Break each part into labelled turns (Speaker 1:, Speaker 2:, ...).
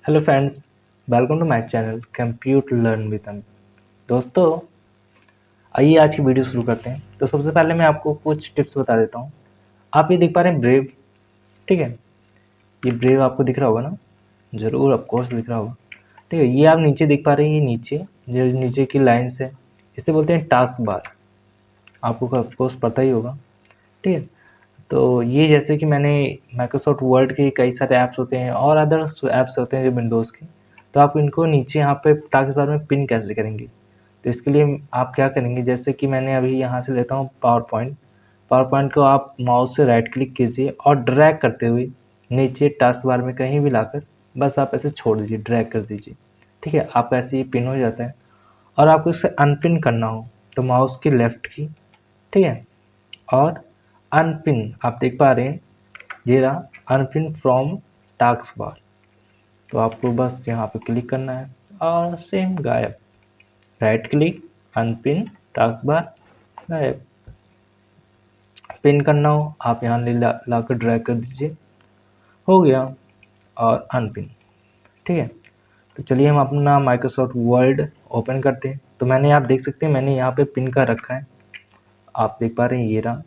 Speaker 1: Hello friends, welcome to my channel compute learn with Amit. दोस्तों, आइए आज की वीडियो शुरू करते हैं। तो सबसे पहले मैं आपको कुछ टिप्स बता देता हूँ। आप ये देख पा रहे हैं ब्रेव, ठीक है। ये ब्रेव आपको दिख रहा होगा ना, ज़रूर ऑफ कोर्स दिख रहा होगा, ठीक है। ये आप नीचे देख पा रहे हैं, ये नीचे जो नीचे की लाइन्स है, इसे बोलते हैं टास्क बार। आपको ऑफ कोर्स पता ही होगा, ठीक है। तो ये जैसे कि मैंने माइक्रोसॉफ्ट वर्ड के कई सारे ऐप्स होते हैं और अदर्स ऐप्स होते हैं जो विंडोज़ के, तो आप इनको नीचे यहाँ पे टास्क बार में पिन कैसे करेंगे। तो इसके लिए आप क्या करेंगे, जैसे कि मैंने अभी यहाँ से लेता हूँ पावर पॉइंट को आप माउस से राइट क्लिक कीजिए और ड्रैग करते हुए नीचे टास्क बार में कहीं भी लाकर बस आप ऐसे छोड़ दीजिए, ड्रैग कर दीजिए, ठीक है। आपका ऐसे ही पिन हो जाता है। और आपको इसे अनपिन करना हो तो माउस की लेफ्ट की, ठीक है, और अनपिन आप देख पा रहे हैं, ये रहा अनपिन फ्रॉम टास्क बार। तो आपको बस यहाँ पे क्लिक करना है और सेम गायब, right click, unpin, task bar, गायब। पिन करना हो आप यहाँ ला कर ड्रैग कर दीजिए, हो गया, और अनपिन, ठीक है। तो चलिए हम अपना माइक्रोसॉफ्ट वर्ड ओपन करते हैं। तो मैंने आप देख सकते हैं मैंने यहाँ पे पिन कर रखा है, आप देख पा रहे हैं, ये रहा,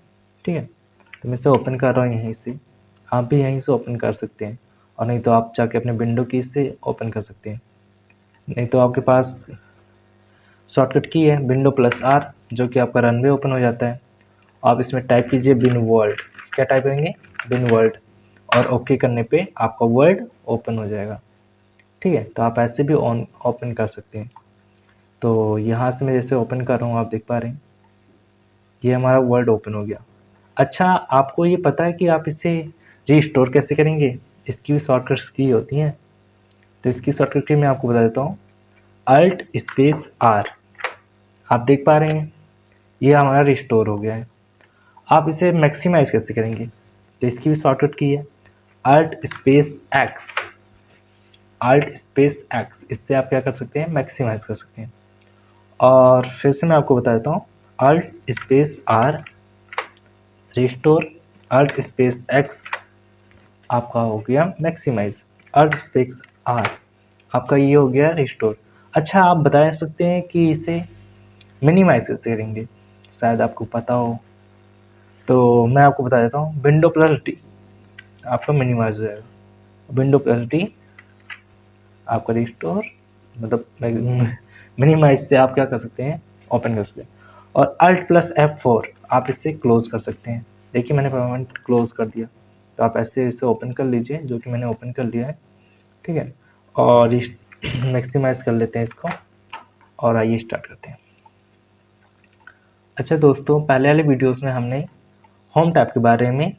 Speaker 1: ठीक है। तो मैं इसे ओपन कर रहा हूँ यहीं से, आप भी यहीं से ओपन कर सकते हैं, और नहीं तो आप जाके अपने विंडो की से ओपन कर सकते हैं। नहीं तो आपके पास शॉर्टकट की है विंडो प्लस आर, जो कि आपका रनवे ओपन हो जाता है। आप इसमें टाइप कीजिए बिन वर्ल्ड। क्या टाइप करेंगे? बिन वर्ल्ड, और ओके करने पे आपका वर्ड ओपन हो जाएगा, ठीक है। तो आप ऐसे भी ऑन ओपन कर सकते हैं। तो यहाँ से मैं जैसे ओपन कर रहा हूँ, आप देख पा रहे हैं ये हमारा वर्ड ओपन हो गया। अच्छा, आपको ये पता है कि आप इसे रीस्टोर कैसे करेंगे? इसकी भी शॉर्टकट्स की होती हैं। तो इसकी शॉर्टकट की मैं आपको बता देता हूँ, अल्ट स्पेस आर। आप देख पा रहे हैं ये हमारा रिस्टोर हो गया है। आप इसे मैक्सिमाइज़ कैसे करेंगे? तो इसकी भी शॉर्टकट की है, alt space X. Alt space X, इससे आप क्या कर सकते हैं? मैक्सिमाइज़ कर सकते हैं। और फिर से मैं आपको बता देता हूँ, alt space R restore, alt space X आपका हो गया मैक्सिमाइज, अल्ट स्पेस आर आपका ये हो गया रिस्टोर। अच्छा, आप बता सकते हैं कि इसे मिनिमाइज कैसे करेंगे? शायद आपको पता हो, तो मैं आपको बता देता हूँ, विंडो प्लस डी आपका मिनिमाइज हो जाएगा। विंडो प्लस डी आपका रिस्टोर, मतलब मिनिमाइज से आप क्या कर सकते हैं? ओपन कर सकते हैं। और अल्ट प्लस F4 आप इसे क्लोज कर सकते हैं। देखिए मैंने परमानेंट क्लोज कर दिया। तो आप ऐसे इसे ओपन कर लीजिए, जो कि मैंने ओपन कर लिया है, ठीक है। और मैक्सिमाइज कर लेते हैं इसको, और आइए स्टार्ट करते हैं। अच्छा दोस्तों, पहले वाले वीडियोस में हमने होम टैब के बारे में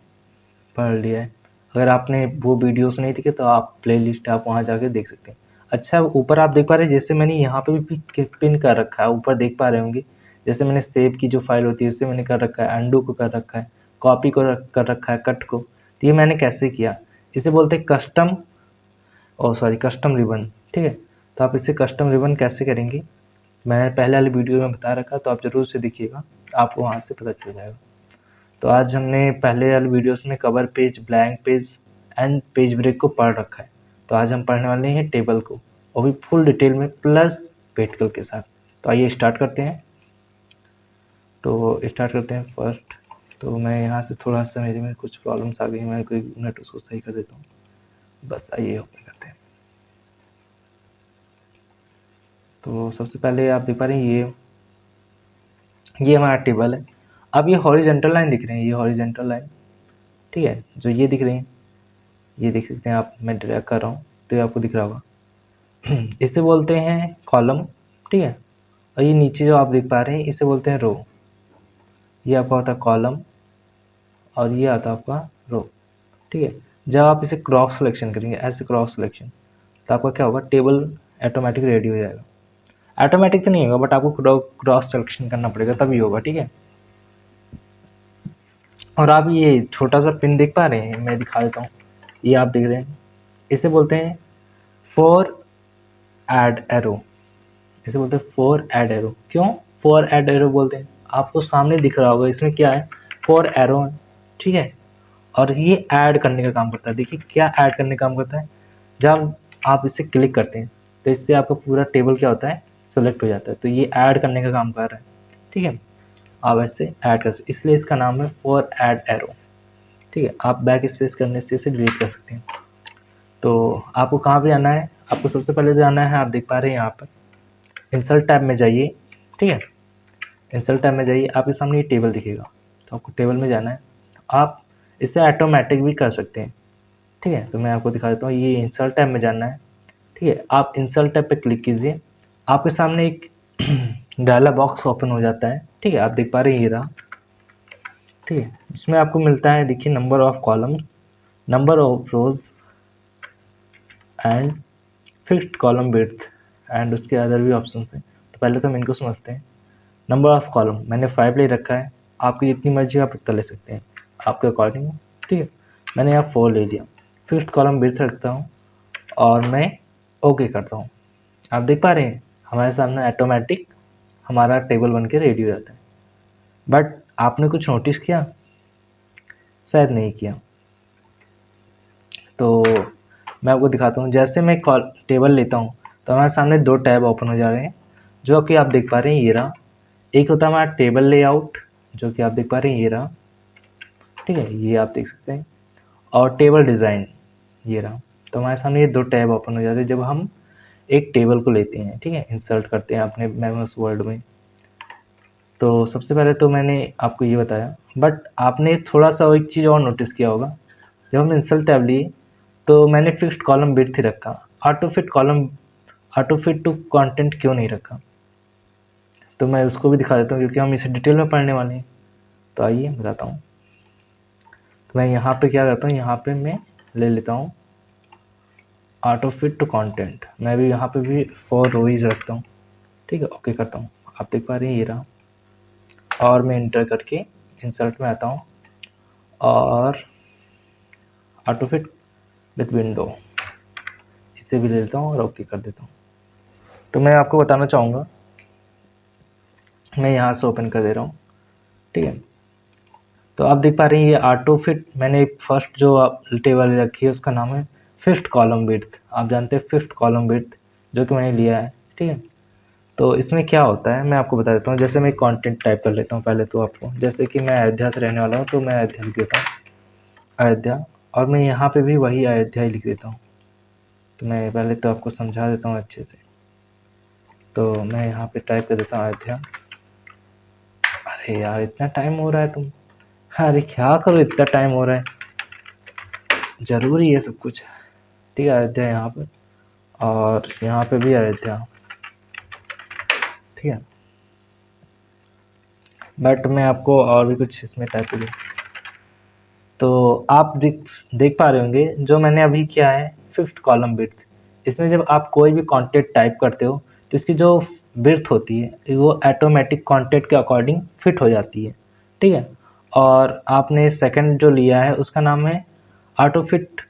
Speaker 1: पढ़ लिया है। अगर आपने वो वीडियोस नहीं देखे तो आप प्लेलिस्ट आप वहाँ जाके देख सकते हैं। अच्छा, ऊपर आप देख पा रहे हैं, जैसे मैंने यहाँ पे भी पिन कर रखा है, ऊपर देख पा रहे होंगे, जैसे मैंने सेव की जो फाइल होती है उससे मैंने कर रखा है, अंडू को कर रखा है, कॉपी को कर रखा है, कट को। तो ये मैंने कैसे किया? इसे बोलते हैं कस्टम रिबन, ठीक है। तो आप इसे कस्टम रिबन कैसे करेंगे, मैंने पहले वाले वीडियो में बता रखा, तो आप ज़रूर से देखिएगा, आपको वहाँ से पता चल जाएगा। तो आज हमने पहले वाले वीडियोस में cover page, blank page and page break को पढ़ रखा है। तो आज हम पढ़ने वाले हैं टेबल को, वो भी फुल डिटेल में प्लस पेटिकल के साथ। तो आइए स्टार्ट करते हैं। फर्स्ट। तो मैं यहाँ से थोड़ा सा, मेरे में कुछ प्रॉब्लम्स आ गई, मैं कोई मिनट उसको सही कर देता हूँ। बस आइए ओपन करते हैं। तो सबसे पहले आप देख पा रहे हैं, ये हमारा टेबल है। अब ये हॉरिजेंटल लाइन दिख रही है, ये हॉरिजेंटल लाइन, ठीक है, जो ये दिख रही है, ये देख सकते हैं आप, मैं ड्रैग कर रहा हूँ तो ये आपको दिख रहा होगा। इसे बोलते हैं कॉलम, ठीक है। और ये नीचे जो आप देख पा रहे हैं इसे बोलते हैं रो। ये आपका होता है कॉलम और ये आता है आपका रो, ठीक है। जब आप इसे क्रॉस सिलेक्शन करेंगे, ऐसे क्रॉस सिलेक्शन, तो आपका क्या होगा? टेबल ऑटोमेटिक रेडी हो जाएगा। ऑटोमेटिक तो नहीं होगा, बट आपको क्रॉस सिलेक्शन करना पड़ेगा तभी होगा, ठीक है। और आप ये छोटा सा पिन देख पा रहे हैं, मैं दिखा देता हूँ, ये आप देख रहे हैं, इसे बोलते हैं फॉर एड एरो। इसे बोलते हैं फॉर एड एरो। क्यों फॉर एड एरो बोलते हैं? आपको सामने दिख रहा होगा, इसमें क्या है? फॉर एरो है, ठीक है। और ये ऐड करने का काम करता है। देखिए क्या ऐड करने का काम करता है, जब आप इसे क्लिक करते हैं तो इससे आपका पूरा टेबल क्या होता है, सेलेक्ट हो जाता है। तो ये ऐड करने का काम कर रहा है, ठीक है। आप ऐसे ऐड कर सकते, इसलिए इसका नाम है फॉर ऐड एरो, ठीक है। आप बैक स्पेस करने से इसे डिलीट कर सकते हैं। तो आपको कहाँ पे जाना है, आपको सबसे पहले जाना है, आप देख पा रहे हैं यहाँ पर इंसर्ट टैब में जाइए, ठीक है। इंसर्ट टैब में जाइए, आपके सामने ये टेबल दिखेगा, तो आपको टेबल में जाना है। आप इसे ऑटोमेटिक भी कर सकते हैं, ठीक है। तो मैं आपको दिखा देता हूँ, ये इंसर्ट टैब में जाना है, ठीक है। आप इंसर्ट टैब पे क्लिक कीजिए, आपके सामने एक डायलॉग बॉक्स ओपन हो जाता है, ठीक है। आप देख पा रहे हैं ये रहा, ठीक है। इसमें आपको मिलता है, देखिए, number of columns, number of rose and fixed column width and उसके अदर भी ऑप्शन हैं। तो पहले तो हम इनको समझते हैं। नंबर ऑफ कॉलम मैंने 5 ले रखा है, आपकी जितनी मर्जी आप उतना ले सकते हैं आपके अकॉर्डिंग, ठीक है। मैंने यहाँ 4 ले लिया। फिक्स्ड कॉलम विड्थ रखता हूँ और मैं ओके करता हूँ। आप देख पा रहे हैं हमारे सामने ऑटोमेटिक हमारा टेबल बन के रेडी हो जाता है। बट आपने कुछ नोटिस किया? शायद नहीं किया। तो मैं आपको दिखाता हूँ, जैसे मैं टेबल लेता हूँ तो हमारे सामने 2 टैब ओपन हो जा रहे हैं, जो कि आप देख पा रहे हैं ये रहा। एक होता है हमारा टेबल लेआउट, जो कि आप देख पा रहे हैं ये रहा, ठीक है, ये आप देख सकते हैं। और टेबल डिज़ाइन ये रहा। तो हमारे सामने ये 2 टैब ओपन हो जाते हैं जब हम एक टेबल को लेते हैं, ठीक है, इंसर्ट करते हैं अपने एमएस वर्ड में। तो सबसे पहले तो मैंने आपको ये बताया, बट आपने थोड़ा सा एक चीज़ और नोटिस किया होगा, जब हम इंसर्ट टैब लिए तो मैंने फिक्स्ड कॉलम विड्थ ही रखा, ऑटो फिट टू कंटेंट क्यों नहीं रखा? तो मैं उसको भी दिखा देता हूँ, क्योंकि हम इसे डिटेल में पढ़ने वाले हैं। तो आइए बताता हूँ। तो मैं यहाँ पे क्या करता हूँ, यहाँ पे मैं ले लेता हूँ ऑटो फिट टू कंटेंट। मैं भी यहाँ पे भी 4 रोज रखता हूँ, ठीक है। ओके करता हूँ, आप देख पा रहे हैं ये रहा। और मैं इंटर करके इंसर्ट में आता हूँ और ऑटो फिट विथ विंडो इसे भी ले लेता हूँ और ओके कर देता हूँ। तो मैं आपको बताना चाहूँगा, मैं यहाँ से ओपन कर दे रहा हूँ, ठीक है। तो आप देख पा रहे हैं ये ऑटो फिट, मैंने फर्स्ट जो टेबल रखी है उसका नाम है फिफ्थ कॉलम विड्थ। आप जानते हैं फिफ्थ कॉलम विड्थ, जो कि मैंने लिया है, ठीक है। तो इसमें क्या होता है मैं आपको बता देता हूँ। जैसे मैं कंटेंट टाइप कर लेता हूँ पहले तो आपको, जैसे कि मैं अयोध्या से रहने वाला हूँ, तो मैं अयोध्या लिख देता हूँ, अयोध्या। और मैं यहाँ पे भी वही अयोध्या ही लिख देता हूँ। तो मैं पहले तो आपको समझा देता हूँ अच्छे से। तो मैं यहाँ पे टाइप कर देता हूँ अयोध्या। अरे यार इतना टाइम हो रहा है तुम, अरे क्या करो, इतना टाइम हो रहा है, ज़रूरी है सब कुछ, ठीक है। अयोध्या यहाँ पे और यहाँ पे भी अयोध्या, ठीक है। बट मैं आपको और भी कुछ इसमें टाइप करूँ। तो आप देख पा रहे होंगे जो मैंने अभी किया है फिफ्थ कॉलम विड्थ। इसमें जब आप कोई भी कंटेंट टाइप करते हो तो इसकी जो विड्थ होती है वो ऑटोमेटिक कंटेंट के अकॉर्डिंग फिट हो जाती है, ठीक है। और आपने सेकंड जो लिया है उसका नाम है ऑटो फिट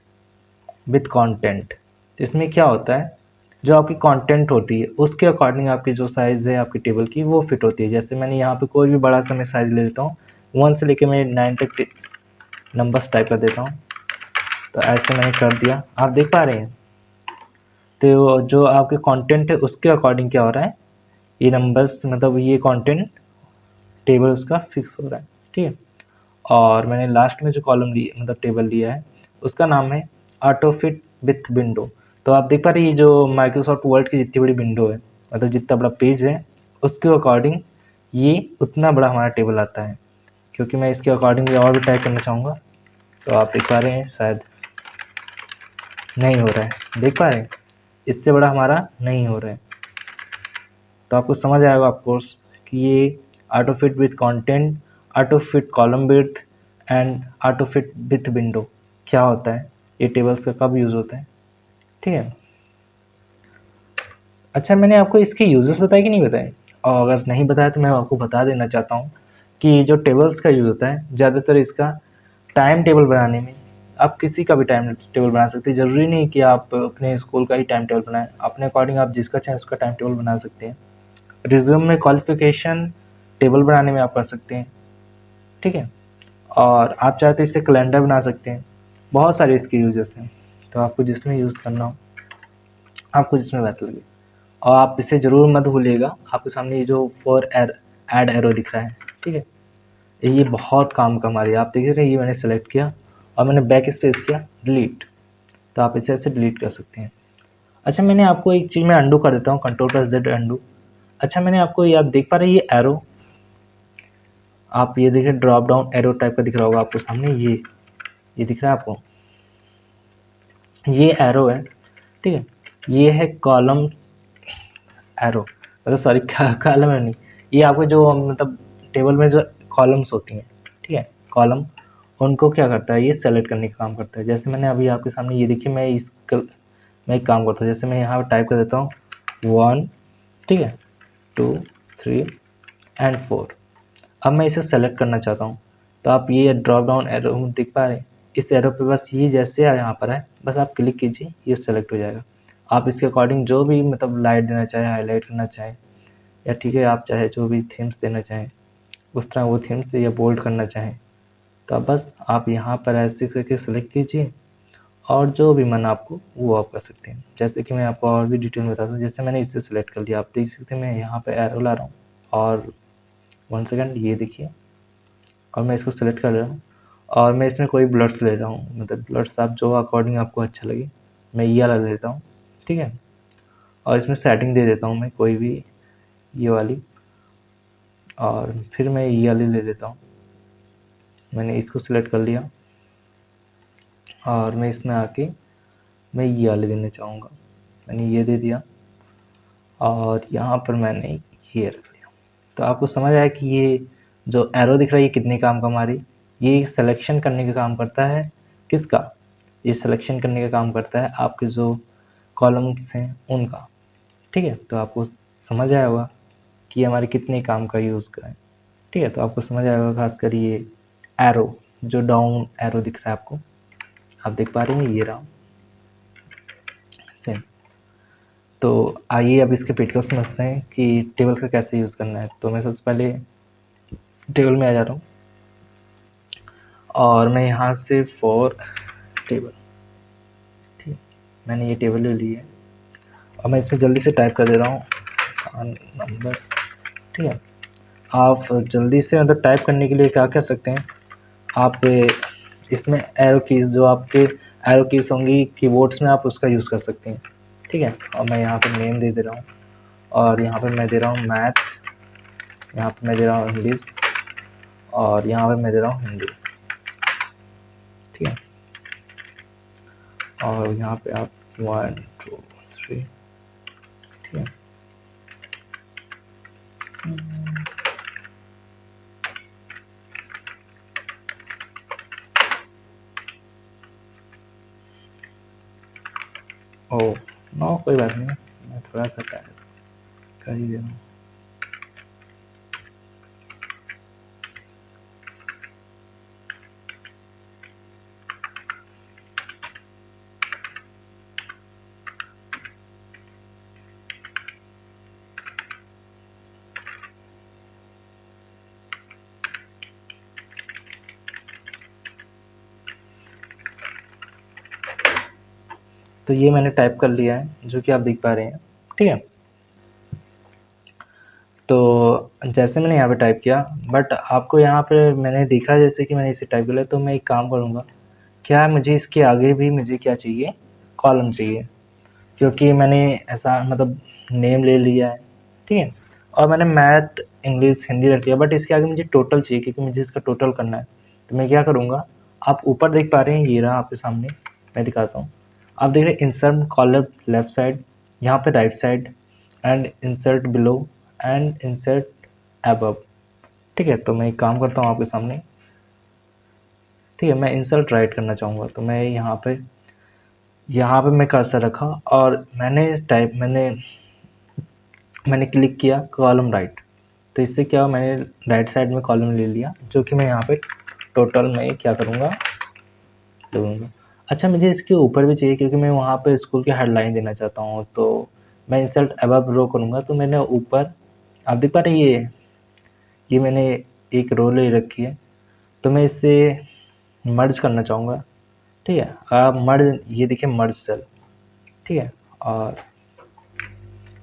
Speaker 1: विथ कंटेंट। इसमें क्या होता है, जो आपकी कंटेंट होती है उसके अकॉर्डिंग आपकी जो साइज़ है आपकी टेबल की वो फिट होती है। जैसे मैंने यहाँ पे कोई भी बड़ा सा मैं साइज़ ले लेता हूँ, 1 से लेके मैं 9 तक नंबर्स टाइप कर देता हूँ। तो ऐसे मैंने कर दिया, आप देख पा रहे हैं। तो जो आपके कंटेंट है उसके अकॉर्डिंग क्या हो रहा है, ये नंबर्स मतलब ये कंटेंट टेबल उसका फिक्स हो रहा है, ठीक है। और मैंने लास्ट में जो कॉलम ली मतलब टेबल लिया है उसका नाम है ऑटो फिट विथ विंडो। तो आप देख पा रहे हैं ये जो माइक्रोसॉफ्ट वर्ड की जितनी बड़ी विंडो है, मतलब जितना बड़ा पेज है उसके अकॉर्डिंग ये उतना बड़ा हमारा टेबल आता है। क्योंकि मैं इसके अकॉर्डिंग और भी टाइप करना चाहूँगा, तो आप देख पा रहे हैं शायद नहीं हो रहा है, देख पा रहे हैं इससे बड़ा हमारा नहीं हो रहा है। तो आपको समझ आएगा ऑफ कोर्स कि ये auto fit with content, auto fit column width and auto fit with window क्या होता है, ये टेबल्स का कब यूज़ होता है, ठीक है। अच्छा, मैंने आपको इसके यूजेस बताए कि नहीं बताए? और अगर नहीं बताया तो मैं आपको बता देना चाहता हूँ कि जो टेबल्स का यूज़ होता है ज़्यादातर इसका टाइम टेबल बनाने में। आप किसी का भी टाइम टेबल बना सकते हैं, ज़रूरी नहीं कि आप अपने स्कूल का ही टाइम टेबल बनाएं, अपने अकॉर्डिंग आप जिसका चाहें उसका टाइम टेबल बना सकते हैं। रिज्यूम में क्वालिफिकेशन टेबल बनाने में आप कर सकते हैं, ठीक है। और आप चाहे तो इससे कैलेंडर बना सकते हैं, बहुत सारे इसके यूजेस हैं। तो आपको जिसमें यूज़ करना हो आपको जिसमें बेहतर लगे। और आप इसे ज़रूर मत भूलिएगा, आपके सामने ये जो ऐड एरो दिख रहा है, ठीक है, ये बहुत काम का हमारी, आप देख रहे हैं, ये मैंने सेलेक्ट किया और मैंने बैक स्पेस किया, डिलीट, तो आप इसे ऐसे डिलीट कर सकते हैं। अच्छा, मैंने आपको एक चीज़ मैं अंडू कर देता हूँ, Ctrl+Z अंडू। अच्छा, मैंने आपको, ये आप देख पा रहे हैं, ये एरो, आप ये देखिए ड्रॉप डाउन एरो टाइप का दिख रहा होगा आपको सामने, ये दिख रहा है आपको, ये एरो है, ठीक है, ये है कॉलम एरो, मतलब सॉरी कॉलम है नहीं, ये आपको जो मतलब टेबल में जो कॉलम्स होती हैं, ठीक है, कॉलम, उनको क्या करता है, ये सेलेक्ट करने का काम करता है। जैसे मैंने अभी आपके सामने ये देखिए, मैं एक काम करता हूँ, जैसे मैं यहाँ टाइप कर देता हूँ 1, ठीक है, 2, 3 एंड 4। अब मैं इसे सेलेक्ट करना चाहता हूँ, तो आप ये ड्रॉप डाउन एरो दिख पा रहे हैं, इस एरो पे बस ये जैसे यहाँ पर है, बस आप क्लिक कीजिए, ये सेलेक्ट हो जाएगा। आप इसके अकॉर्डिंग जो भी मतलब लाइट देना चाहें, हाईलाइट करना चाहें, या ठीक है, आप चाहे जो भी थीम्स देना चाहें उस तरह वो थीम्स, या बोल्ड करना चाहें, तो बस आप यहाँ पर ऐसे करके सेलेक्ट कीजिए और जो भी मन आपको वो आप कर सकते हैं। जैसे कि मैं आपको और भी डिटेल में बताता हूँ, जैसे मैंने इसे सेलेक्ट कर लिया, आप देख सकते हैं मैं यहाँ पे एरो ला रहा हूँ और 1 सेकेंड, ये देखिए, और मैं इसको सेलेक्ट कर रहा हूँ और मैं इसमें कोई ब्लड्स ले रहा हूँ, मतलब ब्लड्स आप जो अकॉर्डिंग आपको अच्छा लगे, मैं ये वाला ले लेता हूँ, ठीक है, और इसमें सेटिंग दे देता हूँ मैं कोई भी, ये वाली, और फिर मैं ये वाली ले लेता हूँ, मैंने इसको सिलेक्ट कर लिया और मैं इसमें आके मैं ये वाले देना चाहूँगा, मैंने ये दे दिया और यहाँ पर मैंने ये रख लिया। तो आपको समझ आया कि ये जो एरो दिख रहा है ये कितने काम का हमारी, ये सिलेक्शन करने का काम करता है, किसका, ये सिलेक्शन करने का काम करता है आपके जो कॉलम्स हैं उनका, ठीक है। तो आपको समझ आया होगा कि ये हमारे कितने काम का यूज़ करें, ठीक है। तो आपको समझ आया होगा खासकर ये एरो, जो डाउन एरो दिख रहा है आपको, आप देख पा रहे हैं, ये रहा सेम। तो आइए अब इसके प्रैक्टिकल समझते हैं कि टेबल का कैसे यूज़ करना है। तो मैं सबसे पहले टेबल में आ जा रहा हूँ और मैं यहाँ से फॉर टेबल, ठीक, मैंने ये टेबल ले ली है और मैं इसमें जल्दी से टाइप कर दे रहा हूँ नंबर, ठीक है। आप जल्दी से मतलब टाइप करने के लिए क्या कर सकते हैं, आप इसमें एरो कीज़, जो आपके एरो कीज़ होंगी कीबोर्ड्स में, आप उसका यूज़ कर सकते हैं, ठीक है। और मैं यहाँ पे नेम दे दे रहा हूँ और यहाँ पे मैं दे रहा हूँ मैथ, यहाँ पे मैं दे रहा हूँ इंग्लिश और यहाँ पे मैं दे रहा हूँ हिंदी, ठीक है। और यहाँ पे आप 1 2 3, ठीक है। ओह नो, कोई बात नहीं, मैं थोड़ा सा टाइप कर ही दे रहा हूँ। तो ये मैंने टाइप कर लिया है, जो कि आप देख पा रहे हैं, ठीक है। तो जैसे मैंने यहाँ पे टाइप किया, बट आपको यहाँ पे मैंने देखा जैसे कि मैंने इसे टाइप कर लिया, तो मैं एक काम करूँगा, क्या मुझे इसके आगे भी मुझे क्या चाहिए, कॉलम चाहिए, क्योंकि मैंने ऐसा मतलब नेम ले लिया है, ठीक है, और मैंने मैथ इंग्लिश हिंदी रख लिया, बट इसके आगे मुझे टोटल चाहिए, क्योंकि मुझे इसका टोटल करना है। तो मैं क्या करूँगा, आप ऊपर देख पा रहे हैं, ये रहा आपके सामने, मैं दिखाता हूँ, आप देख रहे हैं इंसर्ट कॉलम लेफ्ट साइड, यहाँ पे right side, and insert below and insert above, ठीक है। तो मैं एक काम करता हूँ आपके सामने, ठीक है, मैं इंसर्ट राइट करना चाहूँगा, तो मैं यहाँ पे मैं कर्सर रखा और मैंने क्लिक किया कॉलम राइट, तो इससे क्या, मैंने राइट साइड में कॉलम ले लिया, जो कि मैं यहाँ पे टोटल में क्या करूँगा, लूँगा। अच्छा, मुझे इसके ऊपर भी चाहिए, क्योंकि मैं वहाँ पे स्कूल की हेडलाइन देना चाहता हूँ, तो मैं इंसर्ट अबव रो करूँगा, तो मैंने ऊपर, आप देख पा रहे हैं, ये मैंने एक रो ले रखी है, तो मैं इसे मर्ज करना चाहूँगा, ठीक है। आप मर्ज, ये देखिए मर्ज सेल, ठीक है, और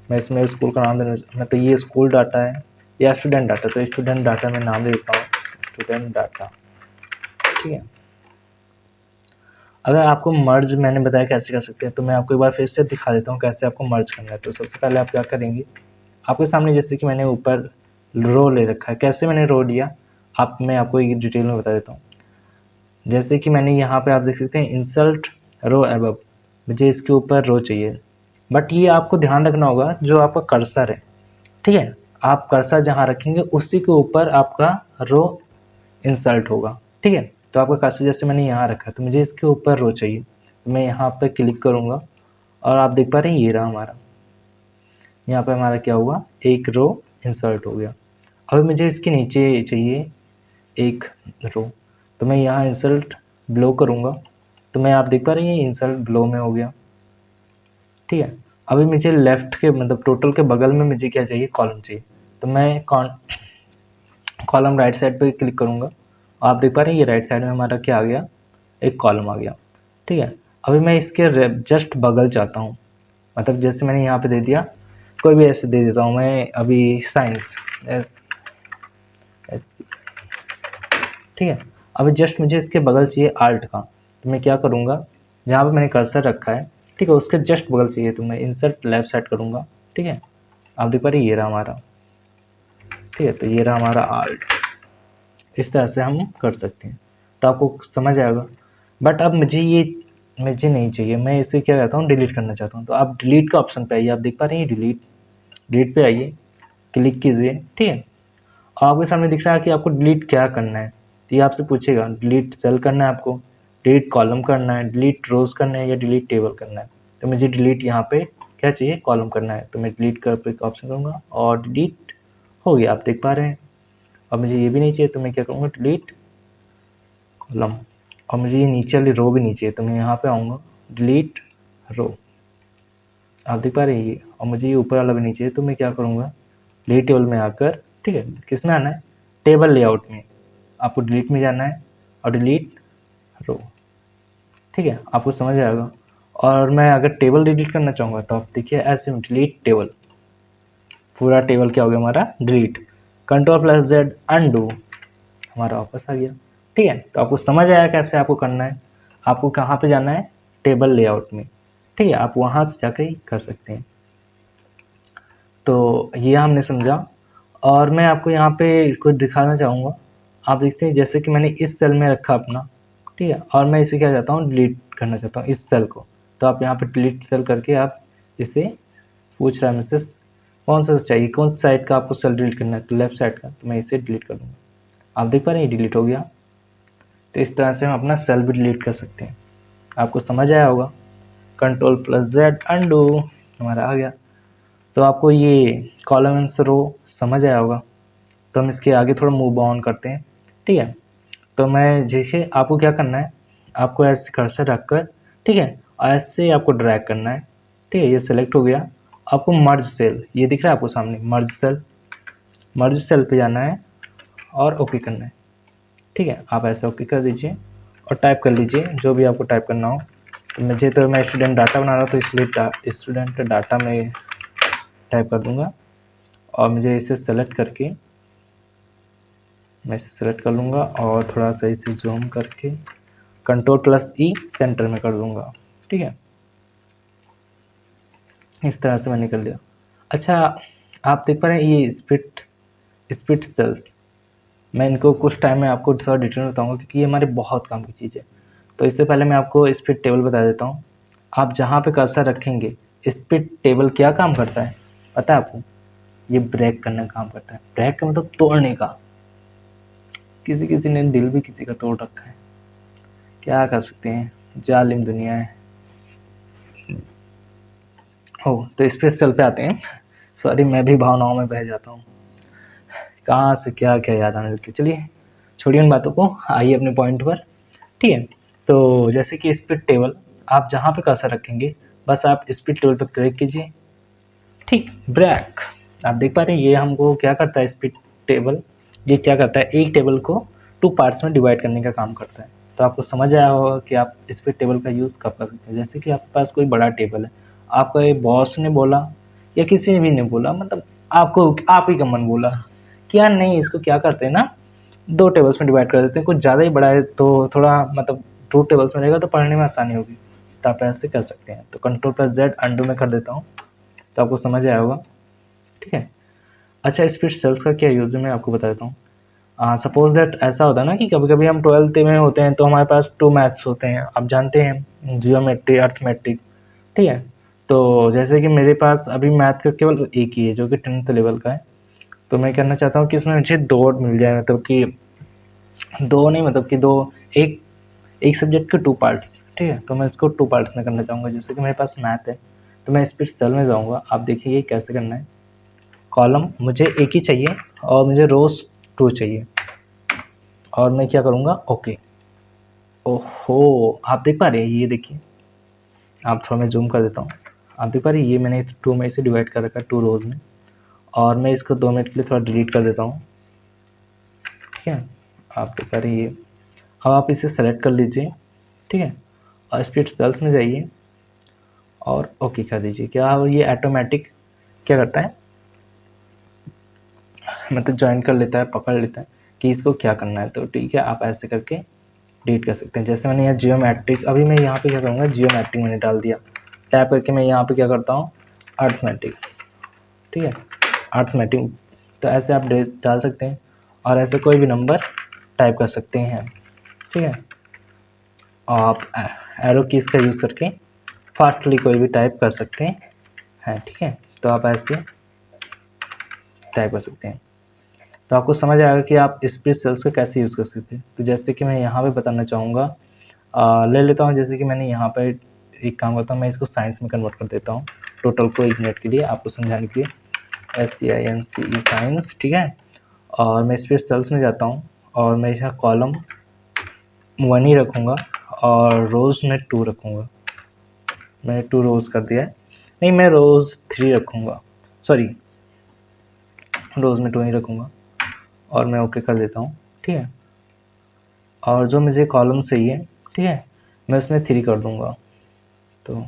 Speaker 1: मैं इसमें स्कूल का नाम देना मैं तो ये स्कूल डाटा है या स्टूडेंट डाटा, तो स्टूडेंट डाटा में नाम दे देता हूँ स्टूडेंट डाटा, ठीक है। अगर आपको मर्ज मैंने बताया कैसे कर सकते हैं, तो मैं आपको एक बार फिर से दिखा देता हूँ कैसे आपको मर्ज करना है। तो सबसे पहले आप क्या करेंगे, आपके सामने जैसे कि मैंने ऊपर रो ले रखा है, कैसे मैंने रो लिया मैं आपको ये डिटेल में बता देता हूँ। जैसे कि मैंने यहाँ पे आप देख सकते हैं इंसर्ट रो अबव, मुझे इसके ऊपर रो चाहिए, बट ये आपको ध्यान रखना होगा जो आपका कर्सर है, ठीक है, आप कर्सर जहाँ रखेंगे उसी के ऊपर आपका रो इंसर्ट होगा, ठीक है। तो आपका कर्सर जैसे मैंने यहाँ रखा है तो मुझे इसके ऊपर रो चाहिए, तो मैं यहाँ पे क्लिक करूँगा और आप देख पा रहे हैं ये रहा हमारा, यहाँ पे हमारा क्या हुआ, एक रो इंसर्ट हो गया। अब मुझे इसके नीचे चाहिए एक रो, तो मैं यहाँ इंसर्ट ब्लो करूँगा, तो मैं आप देख पा रहे हैं ये इंसर्ट ब्लो में हो गया, ठीक है। अभी मुझे लेफ्ट के मतलब टोटल के बगल में मुझे क्या चाहिए, कॉलम चाहिए, तो मैं कॉलम राइट साइड पे क्लिक करूँगा, आप देख पा रहे हैं ये राइट साइड में हमारा क्या आ गया, एक कॉलम आ गया, ठीक है। अभी मैं इसके जस्ट बगल चाहता हूँ, मतलब जैसे मैंने यहाँ पे दे दिया, कोई भी ऐसे दे देता हूँ मैं अभी साइंस एस, ठीक है। अभी जस्ट मुझे इसके बगल चाहिए आर्ट का, तो मैं क्या करूँगा, जहाँ पे मैंने कर्सर रखा है, ठीक है, उसके जस्ट बगल चाहिए, तो मैं इंसर्ट लेफ्ट साइड करूँगा, ठीक है। आप देख पा रहे ये रहा हमारा, ठीक है, तो ये रहा हमारा आर्ट। इस तरह से हम कर सकते हैं, तो आपको समझ आएगा। बट अब मुझे नहीं चाहिए, मैं इसे क्या कहता हूँ, डिलीट करना चाहता हूँ, तो आप डिलीट का ऑप्शन पे आइए, आप देख पा रहे हैं डिलीट पे आइए, क्लिक कीजिए, ठीक है। आपके सामने दिख रहा है कि आपको डिलीट क्या करना है, तो ये आपसे पूछेगा डिलीट सेल करना है आपको, डिलीट कॉलम करना है, डिलीट रोज करना है या डिलीट टेबल करना है। तो मुझे डिलीट यहाँ पे क्या चाहिए, कॉलम करना है, तो मैं डिलीट कर पे ऑप्शन करूँगा और डिलीट हो गया, आप देख पा रहे हैं। अब मुझे ये भी नहीं चाहिए, तो मैं क्या करूँगा, डिलीट कॉलम, और मुझे ये नीचे वाली रो भी नहीं चाहिए, तो मैं यहाँ पे आऊँगा डिलीट रो, आप देख पा रहे हैं ये, और मुझे ये ऊपर वाला भी नहीं चाहिए, तो मैं क्या करूँगा, डिलीट टेबल में आकर, ठीक है, किस में आना है, टेबल लेआउट में, आपको डिलीट में जाना है और डिलीट रो, ठीक है, आपको समझ आएगा। और मैं अगर टेबल डिलीट करना चाहूँगा तो आप देखिए ऐसे में डिलीट टेबल, पूरा टेबल क्या हो गया हमारा, डिलीट, Ctrl+Z अनडू, हमारा वापस आ गया, ठीक है। तो आपको समझ आया कैसे आपको करना है, आपको कहाँ पे जाना है, टेबल लेआउट में, ठीक है, आप वहाँ से जाकर ही कर सकते हैं। तो ये हमने समझा, और मैं आपको यहाँ पे कुछ दिखाना चाहूँगा। आप देखते हैं जैसे कि मैंने इस सेल में रखा अपना, ठीक है, और मैं इसे क्या चाहता हूँ, डिलीट करना चाहता हूँ इस सेल को, तो आप यहाँ पे डिलीट सेल करके आप इसे पूछ रहा है मुझसे कौन सा चाहिए, कौन सी साइड का आपको सेल डिलीट करना है, तो लेफ्ट साइड का, तो मैं इसे डिलीट कर दूँगा, आप देख पा रहे हैं डिलीट हो गया। तो इस तरह से हम अपना सेल भी डिलीट कर सकते हैं, आपको समझ आया होगा। Ctrl+Z अनडू, हमारा आ गया। तो आपको ये कॉलम एंड रो समझ आया होगा, तो हम इसके आगे थोड़ा मूव ऑन करते हैं, ठीक है। तो मैं देखिए आपको क्या करना है, आपको ऐसे कर्सर रखकर, ठीक है, ऐसे आपको ड्रैग करना है, ठीक है, ये सिलेक्ट हो गया। आपको मर्ज सेल, ये दिख रहा है आपको सामने, मर्ज सेल पे जाना है और ओके करना है, ठीक है। आप ऐसे ओके कर दीजिए और टाइप कर लीजिए जो भी आपको टाइप करना हो। तो मैं स्टूडेंट डाटा बना रहा हूँ, तो इसलिए स्टूडेंट डाटा में टाइप कर दूंगा, और मुझे इसे सेलेक्ट करके मैं इसे सेलेक्ट कर लूँगा और थोड़ा सा इसे जूम करके Ctrl+E सेंटर में कर दूँगा, ठीक है। इस तरह से मैंने कर लिया। अच्छा, आप देख पा रहे हैं ये स्प्लिट सेल्स, मैं इनको कुछ टाइम में आपको थोड़ा डिटेल में बताऊँगा क्योंकि ये हमारे बहुत काम की चीज़ है। तो इससे पहले मैं आपको स्प्लिट टेबल बता देता हूँ। आप जहाँ पे कर्सर रखेंगे, स्प्लिट टेबल क्या काम करता है पता है आपको? ये ब्रेक करने का काम करता है। ब्रेक का मतलब तोड़ने का। किसी ने दिल भी किसी का तोड़ रखा है, क्या कर सकते हैं, जालिम दुनिया है। तो इस पे चल पे आते हैं। सॉरी, मैं भी भावनाओं में बह जाता हूँ, कहाँ से क्या क्या याद आने लगती है। चलिए छोड़िए उन बातों को, आइए अपने पॉइंट पर, ठीक है। तो जैसे कि स्प्लिट टेबल, आप जहाँ पे कर्सर रखेंगे बस आप स्प्लिट टेबल पर क्लिक कीजिए, ठीक, ब्रेक। आप देख पा रहे हैं ये हमको क्या करता है, स्प्लिट टेबल ये क्या करता है, एक टेबल को 2 पार्ट्स में डिवाइड करने का काम करता है। तो आपको समझ आया होगा कि आप स्प्लिट टेबल का यूज़ कब कर सकते हैं। जैसे कि आपके पास कोई बड़ा टेबल है, आपका ये बॉस ने बोला या किसी ने भी नहीं बोला, मतलब आपको आप ही का मन बोला कि यार नहीं, इसको क्या करते हैं ना, 2 टेबल्स में डिवाइड कर देते हैं, कुछ ज़्यादा ही बड़ा है तो थोड़ा मतलब 2 टेबल्स में रहेगा तो पढ़ने में आसानी होगी, तो आप ऐसे कर सकते हैं। तो Ctrl+Z अंडू में कर देता हूँ, तो आपको समझ आया होगा, ठीक है। अच्छा, स्प्लिट सेल्स का क्या यूज़ है मैं आपको बता देता हूँ। सपोज दैट ऐसा होता है ना कि कभी-कभी हम 12th में होते हैं तो हमारे पास 2 मैथ्स होते हैं, आप जानते हैं, जियोमेट्री, अर्थमेटिक, ठीक है। तो जैसे कि मेरे पास अभी मैथ का केवल एक ही है जो कि 10th लेवल का है, तो मैं कहना चाहता हूँ कि इसमें मुझे 2 मिल जाए, मतलब कि 2 नहीं, मतलब कि 2, एक एक सब्जेक्ट के 2 पार्ट्स, ठीक है। तो मैं इसको 2 पार्ट्स में करना चाहूँगा। जैसे कि मेरे पास मैथ है तो मैं स्प्लिट सेल में जाऊँगा, आप देखिए ये कैसे करना है। कॉलम मुझे एक ही चाहिए और मुझे रोज 2 चाहिए, और मैं क्या करूँगा, ओके। ओहो, आप देख पा रहे हैं, ये देखिए, आप थोड़ा मैं जूम कर देता हूँ, आप देख पा रहे हैं, ये मैंने 2 में से डिवाइड कर रखा है 2 रोज़ में, और मैं इसको 2 मिनट के लिए थोड़ा डिलीट कर देता हूँ, ठीक है। आप देख पा रहे हैं ये। अब आप इसे सेलेक्ट कर लीजिए, ठीक है, और स्प्लिट सेल्स में जाइए और ओके कर दीजिए। क्या ये ऑटोमेटिक क्या करता है, मतलब ज्वाइन कर लेता है, पकड़ लेता है कि इसको क्या करना है, तो ठीक है, आप ऐसे करके डिलीट कर सकते हैं। जैसे मैंने यहाँ जियोमेट्रिक, अभी मैं यहाँ पे क्या करूँगा, जियोमेट्रिक मैंने डाल दिया, टैप करके मैं यहाँ पे क्या करता हूँ, अर्थमेटिक, ठीक है, अर्थमेटिक। तो ऐसे आप डाल सकते हैं और ऐसे कोई भी नंबर टाइप कर सकते हैं, ठीक है। और आप एरो कीज का यूज़ करके फास्टली कोई भी टाइप कर सकते हैं, ठीक है। तो आप ऐसे टाइप कर सकते हैं, तो आपको समझ आएगा कि आप स्प्लिट सेल्स का कैसे यूज़ कर सकते हैं। तो जैसे कि मैं यहाँ पे बताना चाहूँगा, ले लेता हूँ, जैसे कि मैंने यहाँ पर एक काम करता हूँ, मैं इसको साइंस में कन्वर्ट कर देता हूँ टोटल को 1 मिनट के लिए आपको समझाने के लिए, SCINCE साइंस, ठीक है। और मैं स्प्लिट सेल्स में जाता हूँ और मैं यहाँ कॉलम 1 ही रखूँगा और रोज़ में 2 रखूँगा। मैंने 2 रोज़ कर दिया है, नहीं मैं रोज़ 3 रखूँगा, सॉरी रोज़ में 2 ही रखूँगा, और मैं ओके कर देता हूँ, ठीक है। और जो मुझे कॉलम चाहिए, ठीक है, मैं उसमें 3 कर दूँगा। तो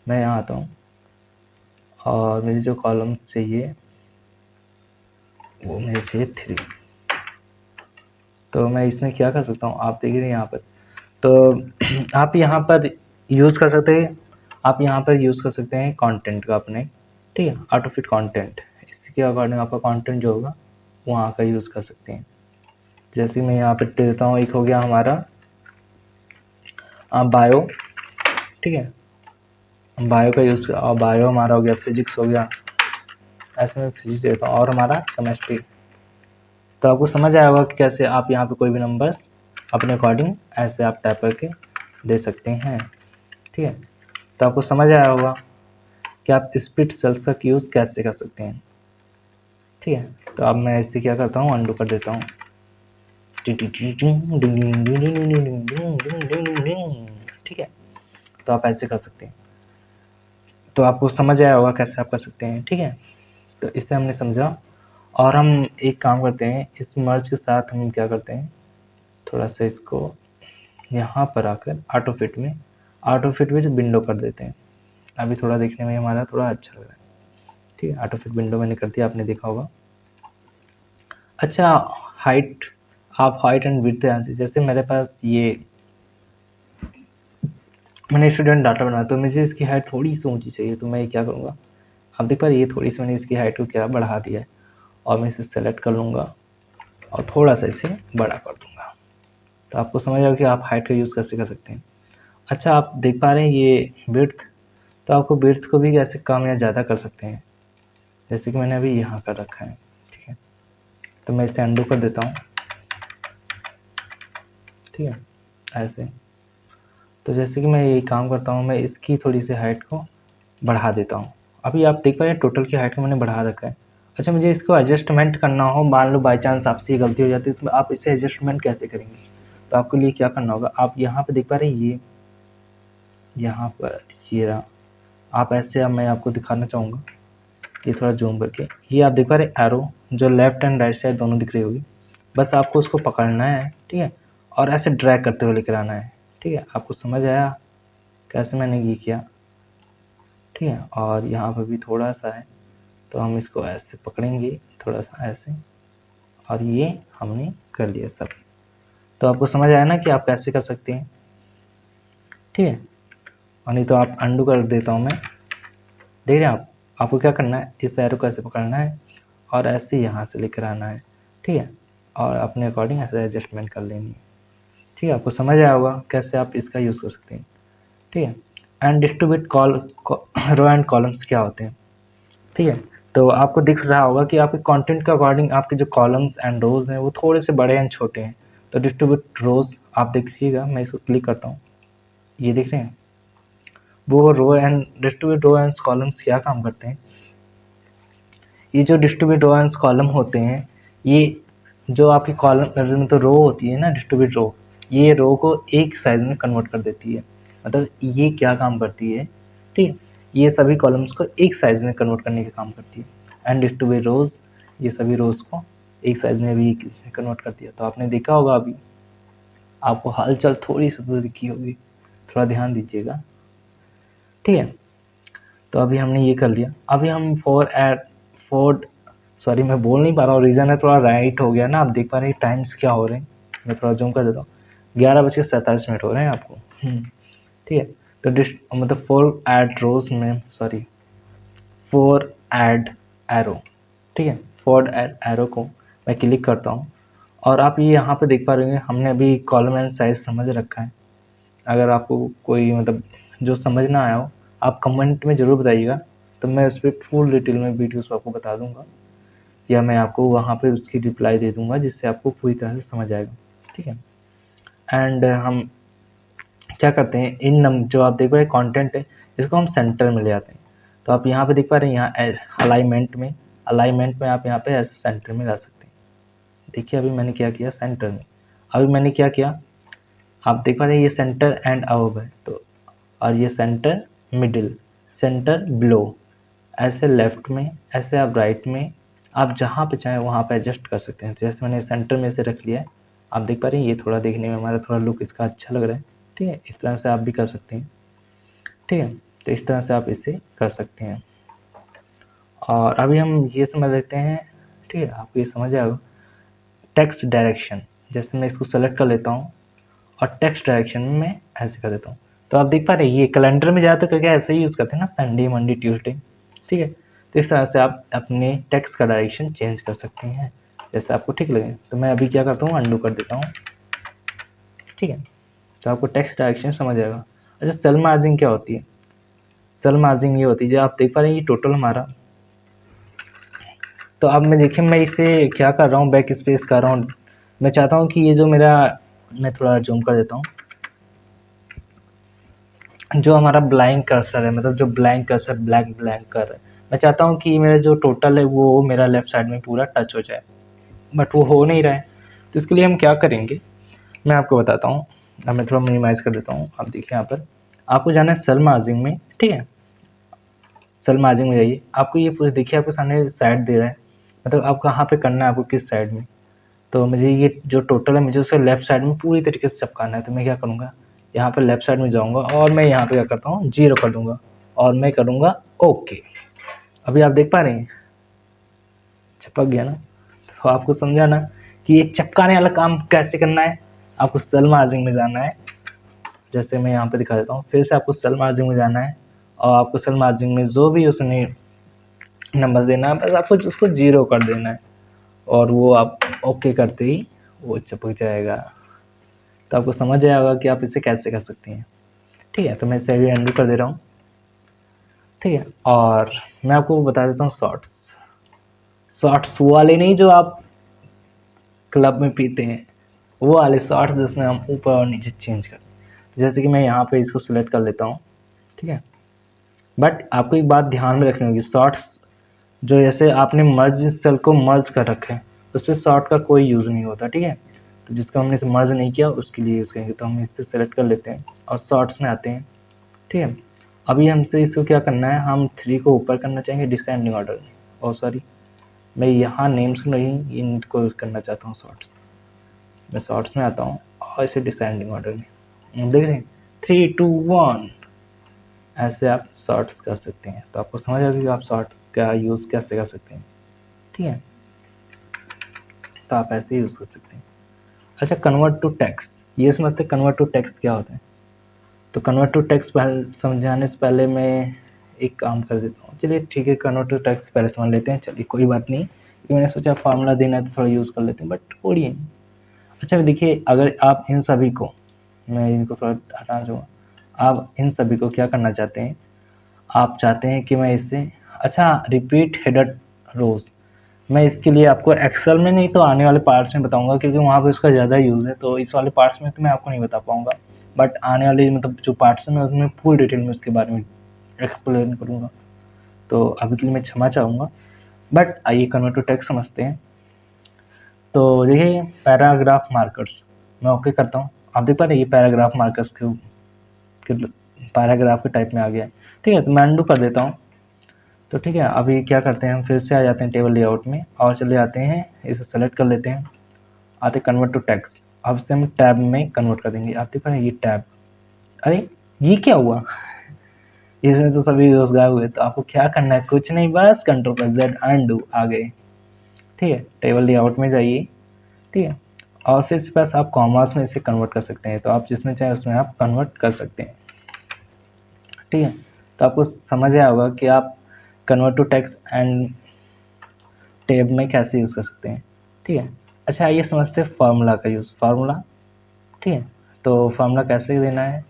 Speaker 1: मैं यहाँ आता हूँ और मुझे जो कॉलम्स चाहिए वो मुझे चाहिए 3। तो मैं इसमें क्या कर सकता हूँ, आप देखिए यहाँ पर, तो आप यहाँ पर यूज़ कर सकते हैं, आप यहाँ पर यूज़ कर सकते हैं कंटेंट का अपने, ठीक है, ऑटो फिट कंटेंट, इसके अकॉर्डिंग आपका कंटेंट जो होगा वहाँ का यूज़ कर सकते हैं। जैसे मैं यहाँ पर देता हूँ, एक हो गया हमारा बायो, ठीक है, बायो का यूज़, और बायो हमारा हो गया, फिजिक्स हो गया, ऐसे में फिजिक्स देता हूँ, और हमारा केमिस्ट्री। तो आपको समझ आया होगा कि कैसे आप यहाँ पे कोई भी नंबर्स अपने अकॉर्डिंग ऐसे आप टाइप करके दे सकते हैं, ठीक है। तो आपको समझ आया होगा कि आप स्प्लिट सेल्स का यूज़ कैसे कर सकते हैं, ठीक है। तो अब मैं इसे क्या करता हूँ, अंडू कर देता हूँ, ठीक है। तो आप ऐसे कर सकते हैं, तो आपको समझ आया होगा कैसे आप कर सकते हैं, ठीक है। तो इससे हमने समझा, और हम एक काम करते हैं, इस मर्ज के साथ हम क्या करते हैं, थोड़ा सा इसको यहाँ पर आकर ऑटो फिट विद विंडो कर देते हैं। अभी थोड़ा देखने में हमारा थोड़ा अच्छा लग रहा है, ठीक है। ऑटो फिट विंडो मैंने कर दिया, आपने देखा होगा। अच्छा, हाइट, आप हाइट एंड विड्थ ध्यान से, जैसे मेरे पास ये मैंने स्टूडेंट डाटा बनाया, तो मुझे इसकी हाइट थोड़ी सी ऊंची चाहिए, तो मैं क्या करूँगा, आप देख पा रहे, ये थोड़ी सी मैंने इसकी हाइट को क्या बढ़ा दिया है, और मैं इसे सेलेक्ट कर लूँगा और थोड़ा सा इसे बड़ा कर दूँगा। तो आपको समझ आएगा कि आप हाइट का यूज़ कैसे कर सकते हैं। अच्छा, आप देख पा रहे हैं ये विड्थ, तो आपको विड्थ को भी कैसे कम या ज़्यादा कर सकते हैं, जैसे कि मैंने अभी यहाँ कर रखा है, ठीक है। तो मैं इसे अंडू कर देता हूँ, ठीक है, ऐसे। तो जैसे कि मैं यही काम करता हूँ, मैं इसकी थोड़ी सी हाइट को बढ़ा देता हूँ। अभी आप देख पा रहे हैं टोटल की हाइट को मैंने बढ़ा रखा है। अच्छा, मुझे इसको एडजस्टमेंट करना हो, मान लो बाई चांस आपसे ये गलती हो जाती है, तो आप इसे एडजस्टमेंट कैसे करेंगे, तो आपके लिए क्या करना होगा, आप यहाँ पे देख पा रहे हैं, ये यहाँ पर ये रहा, आप ऐसे, अब मैं आपको दिखाना चाहूँगा, ये थोड़ा जूम करके, ये आप देख पा रहे हैं एरो जो लेफ्ट एंड राइट साइड दोनों दिख रही होगी, बस आपको उसको पकड़ना है, ठीक है, और ऐसे ड्रैग करते हुए लेकर आना है, ठीक है। आपको समझ आया कैसे मैंने ये किया, ठीक है, और यहाँ पर भी थोड़ा सा है, तो हम इसको ऐसे पकड़ेंगे थोड़ा सा ऐसे, और ये हमने कर लिया सब। तो आपको समझ आया ना कि आप कैसे कर सकते हैं, ठीक है। और नहीं तो आप अंडू कर देता हूँ मैं, देख रहे हैं आप। आपको क्या करना है, इस एरो को ऐसे पकड़ना है और ऐसे यहाँ से लेकर आना है, ठीक है, और अपने अकॉर्डिंग ऐसे एडजस्टमेंट कर लेनी है, ठीक है। आपको समझ आया होगा कैसे आप इसका यूज़ कर सकते हैं, ठीक है। And distribute row and columns क्या होते हैं, ठीक है। तो आपको दिख रहा होगा कि आपके कंटेंट के अकॉर्डिंग आपके जो कॉलम्स एंड रोज हैं वो थोड़े से बड़े एंड छोटे हैं। तो डिस्ट्रीब्यूट रोज आप देखिएगा, मैं इसको क्लिक करता हूँ, ये देख रहे हैं, वो row and distribute row and columns क्या काम करते हैं। ये जो डिस्ट्रीब्यूट रो एंड कॉलम होते हैं, ये जो आपकी कॉलम मतलब रो होती है ना, डिस्ट्रीब्यूट रो, ये रो को एक साइज में कन्वर्ट कर देती है। मतलब ये क्या काम करती है, ठीक, ये सभी कॉलम्स को एक साइज में कन्वर्ट करने का काम करती है। एंड डिस्ट्रीब्यूट रोज, ये सभी रोज को एक साइज में भी कन्वर्ट करती है। तो आपने देखा होगा, अभी आपको हलचल थोड़ी सी तो दिखी होगी, थोड़ा ध्यान दीजिएगा, ठीक है। तो अभी हमने ये कर लिया। अभी हम सॉरी मैं बोल नहीं पा रहा हूँ, रीज़न है थोड़ा राइट हो गया ना। आप देख पा रहे हैं टाइम्स क्या हो रहे हैं, मैं थोड़ा जूम कर देता हूँ, 11:47 हो रहे हैं आपको, ठीक है। तो मतलब 4 ऐड रोज में, सॉरी 4 ऐड एरो, ठीक है, 4 ऐड एरो को मैं क्लिक करता हूँ, और आप ये यहाँ पे देख पा रहे हैं हमने अभी कॉलम एंड साइज समझ रखा है। अगर आपको कोई मतलब जो समझ ना आया हो, आप कमेंट में ज़रूर बताइएगा, तो मैं उस पर फुल डिटेल में वीडियोस आपको बता दूंगा, या मैं आपको वहाँ पे उसकी रिप्लाई दे दूंगा, जिससे आपको पूरी तरह से समझ आएगा, ठीक है। एंड हम क्या करते हैं, इन जो आप देख रहे हैं कंटेंट है, इसको हम सेंटर में ले आते हैं। तो आप यहाँ पे देख पा रहे हैं, यहाँ अलाइनमेंट में आप यहाँ पे ऐसे सेंटर में ला सकते हैं। देखिए अभी मैंने क्या किया, सेंटर में। अभी मैंने क्या किया, आप देख पा रहे हैं ये सेंटर एंड अबव है, तो और ये सेंटर मिडिल, सेंटर बिलो, ऐसे लेफ्ट में, ऐसे आप राइट में, आप जहाँ पे चाहें वहाँ पे एडजस्ट कर सकते हैं। जैसे मैंने सेंटर में से रख लिया है, आप देख पा रहे हैं ये थोड़ा देखने में हमारा थोड़ा लुक इसका अच्छा लग रहा है, ठीक है। इस तरह से आप भी कर सकते हैं, ठीक है। तो इस तरह से आप इसे कर सकते हैं। और अभी हम ये समझ लेते हैं, ठीक है, आपको ये समझ आएगा। टेक्स्ट डायरेक्शन, जैसे मैं इसको सेलेक्ट कर लेता हूँ और टेक्स्ट डायरेक्शन में मैं ऐसे कर देता हूँ। तो आप देख पा रहे हैं ये कैलेंडर में ज़्यादातर करके ऐसे ही यूज़ करते हैं ना, संडे मंडे ट्यूसडे, ठीक है। तो इस तरह से आप अपने टेक्स्ट का डायरेक्शन चेंज कर सकते हैं, जैसे आपको ठीक लगे। तो मैं अभी क्या करता हूँ, अंडू कर देता हूँ, ठीक है। तो आपको टेक्स्ट डायरेक्शन समझ आएगा। अच्छा, सेल मार्जिंग क्या होती है, सेल मार्जिंग ये होती है, जो आप देख पा रहे हैं ये टोटल हमारा। तो अब मैं देखिए, मैं इसे क्या कर रहा हूँ, बैक स्पेस कर रहा हूँ। मैं चाहता हूँ कि ये जो मेरा, मैं थोड़ा जूम कर देता हूँ, जो हमारा ब्लैंक कर्सर है, मतलब जो ब्लैंक कर्सर ब्लैंक कर है, मैं चाहता हूँ कि मेरा जो टोटल है वो मेरा लेफ्ट साइड में पूरा टच हो जाए, बट वो हो नहीं रहा है। तो इसके लिए हम क्या करेंगे, मैं आपको बताता हूँ। अब मैं थोड़ा मिनिमाइज़ कर देता हूँ। आप देखिए यहाँ पर आपको जाना है सेल मार्जिंग में, ठीक है। सेल मार्जिंग में जाइए, आपको ये पूरे देखिए आपको सामने साइड दे रहा है, मतलब आप कहाँ पे करना है, आपको किस साइड में। तो मुझे ये जो टोटल है मुझे उसे लेफ्ट साइड में पूरी तरीके से चिपकाना है। तो मैं क्या करूँगा, यहाँ पर लेफ्ट साइड में जाऊँगा और मैं यहाँ पे क्या करता हूँ, 0 कर दूँगा और मैं करूँगा ओके। अभी आप देख पा रहे हैं चिपक गया ना। तो आपको समझा ना कि ये चिपकाने वाला काम कैसे करना है। आपको सेल मार्जिंग में जाना है, जैसे मैं यहाँ पे दिखा देता हूँ, फिर से आपको सेल मार्जिंग में जाना है और आपको सेल मार्जिंग में जो भी उसने नंबर देना है बस आपको उसको 0 कर देना है, और वो आप ओके करते ही वो चिपक जाएगा। तो आपको समझ आया होगा कि आप इसे कैसे कर सकते हैं, ठीक है। तो मैं इसे अभी अनडू कर दे रहा हूँ, ठीक है। और मैं आपको बता देता हूँ शॉर्ट्स, शॉर्ट्स वो वाले नहीं जो आप क्लब में पीते हैं, वो वाले शॉर्ट्स जिसमें हम ऊपर और नीचे चेंज करते हैं। जैसे कि मैं यहाँ पे इसको सिलेक्ट कर लेता हूँ, ठीक है। बट आपको एक बात ध्यान में रखनी होगी, शॉर्ट्स जो जैसे आपने मर्ज सेल को मर्ज कर रखा है, उस पर शॉर्ट का कोई यूज़ नहीं होता, ठीक है। तो जिसको हमने इसे मर्ज नहीं किया उसके लिए यूज़ करेंगे। तो हम इस पर सेलेक्ट कर लेते हैं और शॉर्ट्स में आते हैं, ठीक है। अभी हमसे इसको क्या करना है, हम 3 को ऊपर करना चाहेंगे डिसेंडिंग ऑर्डर में, और सॉरी मैं यहाँ नेम्स को नहीं इनको करना चाहता हूँ शॉर्ट्स। मैं शॉर्ट्स में आता हूँ और इसे डिसेंडिंग ऑर्डर में, देख रहे हैं 3 2 1, ऐसे आप शॉर्ट्स कर सकते हैं। तो आपको समझ आ गया कि आप शॉर्ट्स का यूज़ कैसे कर सकते हैं, ठीक है। तो आप ऐसे यूज़ कर सकते हैं। अच्छा, कन्वर्ट टू टेक्स्ट, ये समझते हैं कन्वर्ट टू टेक्स्ट क्या होता है। तो कन्वर्ट टू टेक्स्ट समझाने से पहले मैं एक काम कर देता हूँ। चलिए ठीक है, कन्वर्ट टू टेक्स्ट पहले समझ लेते हैं। चलिए कोई बात नहीं, मैंने सोचा फार्मूला देना है तो थोड़ा यूज़ कर लेते हैं, बट छोड़िए। अच्छा देखिए, अगर आप इन सभी को, मैं इनको थोड़ा हटाना चाहूँगा, आप इन सभी को क्या करना चाहते हैं, आप चाहते हैं कि मैं इससे, अच्छा रिपीट हेडर रोज, मैं इसके लिए आपको एक्सेल में नहीं तो आने वाले पार्ट्स में बताऊंगा, क्योंकि वहाँ पे उसका ज़्यादा यूज़ है। तो इस वाले पार्ट्स में तो मैं आपको नहीं बता पाऊंगा, बट आने वाले मतलब जो पार्ट्स हैं मैं उसमें फुल डिटेल में उसके बारे में एक्सप्लेन करूँगा। तो अभी के लिए मैं क्षमा चाहूँगा, बट आइए कन्वर्ट टू टेक्स्ट समझते हैं। तो देखिए पैराग्राफ मार्कर्स, मैं ओके करता हूँ। आप देख पा रहे हैं ये पैराग्राफ मार्कर्स के पैराग्राफ के टाइप में आ गया, ठीक है। तो मैं अनडू कर देता हूँ। तो ठीक है, अभी क्या करते हैं, हम फिर से आ जाते हैं टेबल लेआउट में और चले जाते हैं, इसे सेलेक्ट कर लेते हैं, आते कन्वर्ट टू टेक्स्ट। अब से हम टैब में कन्वर्ट कर देंगे। आप देख रहे हैं ये टैब, अरे ये क्या हुआ, इसमें तो सभी रोज गायब हुए। तो आपको क्या करना है, कुछ नहीं, बस कंट्रोल प्लस जेड अनडू आ गए, ठीक है। टेबल लेआउट में जाइए, ठीक है, और फिर इसके पास आप कॉमर्स में इसे कन्वर्ट कर सकते हैं। तो आप जिसमें चाहे उसमें आप कन्वर्ट कर सकते हैं, ठीक है। तो आपको समझ आया होगा कि आप convert to text and tab में कैसे यूज़ कर सकते हैं, ठीक है। अच्छा आइए समझते हैं फार्मूला का यूज़, फार्मूला, ठीक है। तो फार्मूला कैसे देना है,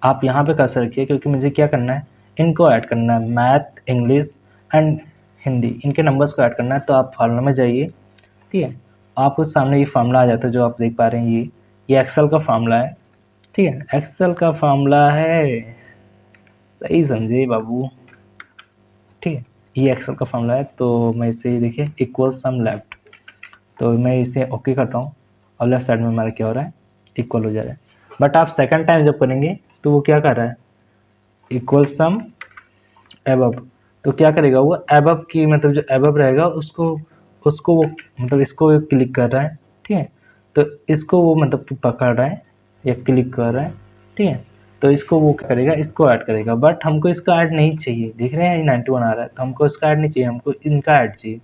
Speaker 1: आप यहाँ पे कर्सर रखिए, क्योंकि मुझे क्या करना है, इनको ऐड करना है, मैथ, इंग्लिश एंड हिंदी, इनके नंबर्स को ऐड करना है। तो आप फार्मूला में जाइए, ठीक है, आपको सामने ये फार्मूला आ जाता है जो आप देख पा रहे हैं। ये एक्सेल का फार्मूला है, ठीक है, एक्सेल का फार्मूला है, सही समझे बाबू, ठीक है। ये एक्सेल का फार्मूला है। तो मैं इसे देखिए इक्वल सम लेफ्ट, तो मैं इसे ओके करता हूँ और लेफ्ट साइड में हमारा क्या हो रहा है, इक्वल हो जा रहा है। बट आप सेकंड टाइम जब करेंगे तो वो क्या कर रहा है, इक्वल सम एबव, तो क्या करेगा वो एबव की, मतलब जो एबव रहेगा उसको उसको वो मतलब इसको क्लिक कर रहा है, ठीक है। तो इसको वो मतलब कि पकड़ रहा है या क्लिक कर रहा है, ठीक है। तो इसको वो क्या करेगा, इसको ऐड करेगा, बट हमको इसका ऐड नहीं चाहिए। देख रहे हैं 91 आ रहा है, तो हमको इसका ऐड नहीं चाहिए, हमको इनका ऐड चाहिए।